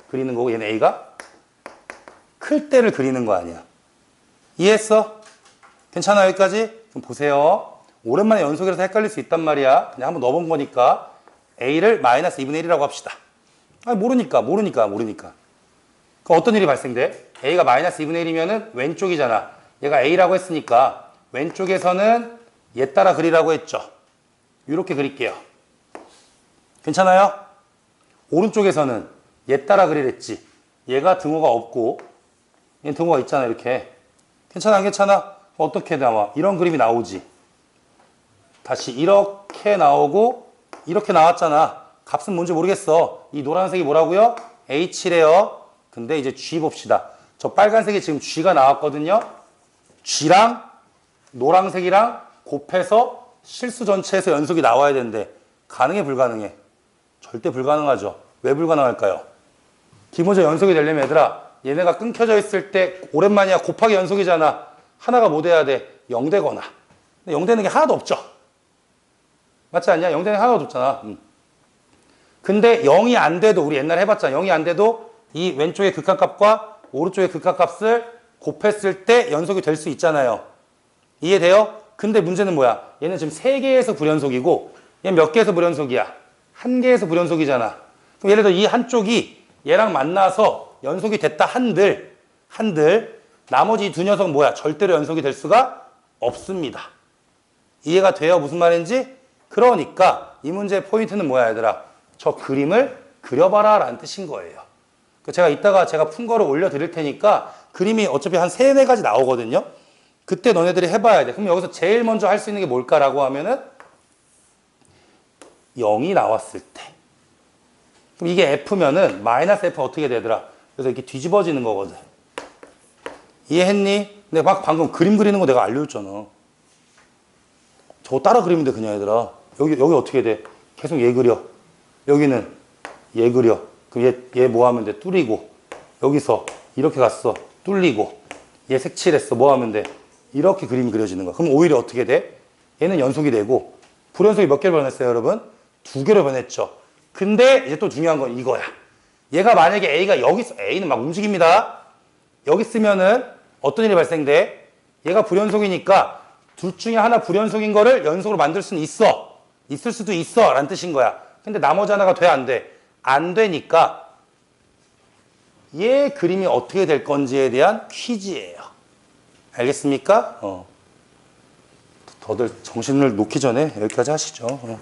A: 그리는 거고 얘는 a가 클 때를 그리는 거 아니야. 이해했어? 괜찮아 여기까지? 그럼 보세요. 오랜만에 연속이라서 헷갈릴 수 있단 말이야. 그냥 한번 넣어본 거니까 a를 마이너스 2분의 1이라고 합시다. 아니 모르니까. 그럼 어떤 일이 발생돼? a가 마이너스 2분의 1이면은 왼쪽이잖아. 얘가 a라고 했으니까 왼쪽에서는 얘 따라 그리라고 했죠. 이렇게 그릴게요. 괜찮아요? 오른쪽에서는 얘 따라 그리랬지. 얘가 등호가 없고 얘는 등호가 있잖아 이렇게. 괜찮아 안 괜찮아? 어떻게 나와? 이런 그림이 나오지. 다시 이렇게 나오고 이렇게 나왔잖아. 값은 뭔지 모르겠어. 이 노란색이 뭐라고요? h래요. 근데 이제 g 봅시다. 저 빨간색이 지금 g가 나왔거든요. g랑 노란색이랑 곱해서 실수 전체에서 연속이 나와야 되는데 가능해 불가능해? 절대 불가능하죠. 왜 불가능할까요? 기본적으로 연속이 되려면 얘들아 얘네가 끊겨져 있을 때 오랜만이야. 곱하기 연속이잖아. 하나가 뭐 돼야 돼? 0 되거나. 근데 0 되는 게 하나도 없죠. 맞지 않냐? 0 되는 게 하나도 없잖아. 근데 0이 안 돼도 우리 옛날에 해봤잖아. 0이 안 돼도 이 왼쪽의 극한값과 오른쪽의 극한값을 곱했을 때 연속이 될 수 있잖아요. 이해돼요? 근데 문제는 뭐야? 얘는 지금 3개에서 불연속이고 얘는 몇 개에서 불연속이야? 1개에서 불연속이잖아. 그럼 예를 들어 이 한쪽이 얘랑 만나서 연속이 됐다 한들 나머지 이 두 녀석은 뭐야? 절대로 연속이 될 수가 없습니다. 이해가 돼요? 무슨 말인지? 그러니까 이 문제의 포인트는 뭐야 얘들아? 저 그림을 그려봐라 라는 뜻인 거예요. 제가 이따가 제가 푼 거를 올려드릴 테니까 그림이 어차피 한 3, 4가지 나오거든요. 그때 너네들이 해봐야 돼. 그럼 여기서 제일 먼저 할 수 있는 게 뭘까라고 하면은 0이 나왔을 때. 그럼 이게 F면은 마이너스 F 어떻게 되더라? 그래서 이렇게 뒤집어지는 거거든. 이해했니? 근데 막 방금 그림 그리는 거 내가 알려줬잖아. 저거 따라 그리면 돼 그냥 얘들아. 여기 어떻게 돼? 계속 얘 그려. 여기는 얘 그려. 그럼 얘 뭐 하면 돼? 뚫리고. 여기서 이렇게 갔어. 뚫리고. 얘 색칠했어. 뭐 하면 돼? 이렇게 그림이 그려지는 거야. 그럼 오히려 어떻게 돼? 얘는 연속이 되고 불연속이 몇 개로 변했어요 여러분? 2개로 변했죠. 근데 이제 또 중요한 건 이거야. 얘가 만약에 A가 여기 있어. A는 막 움직입니다. 여기 있으면은 어떤 일이 발생돼? 얘가 불연속이니까 둘 중에 하나 불연속인 거를 연속으로 만들 수는 있어. 있을 수도 있어 라는 뜻인 거야. 근데 나머지 하나가 돼 안 돼? 안 되니까 얘 그림이 어떻게 될 건지에 대한 퀴즈예요. 알겠습니까? 더들 정신을 놓기 전에 여기까지 하시죠.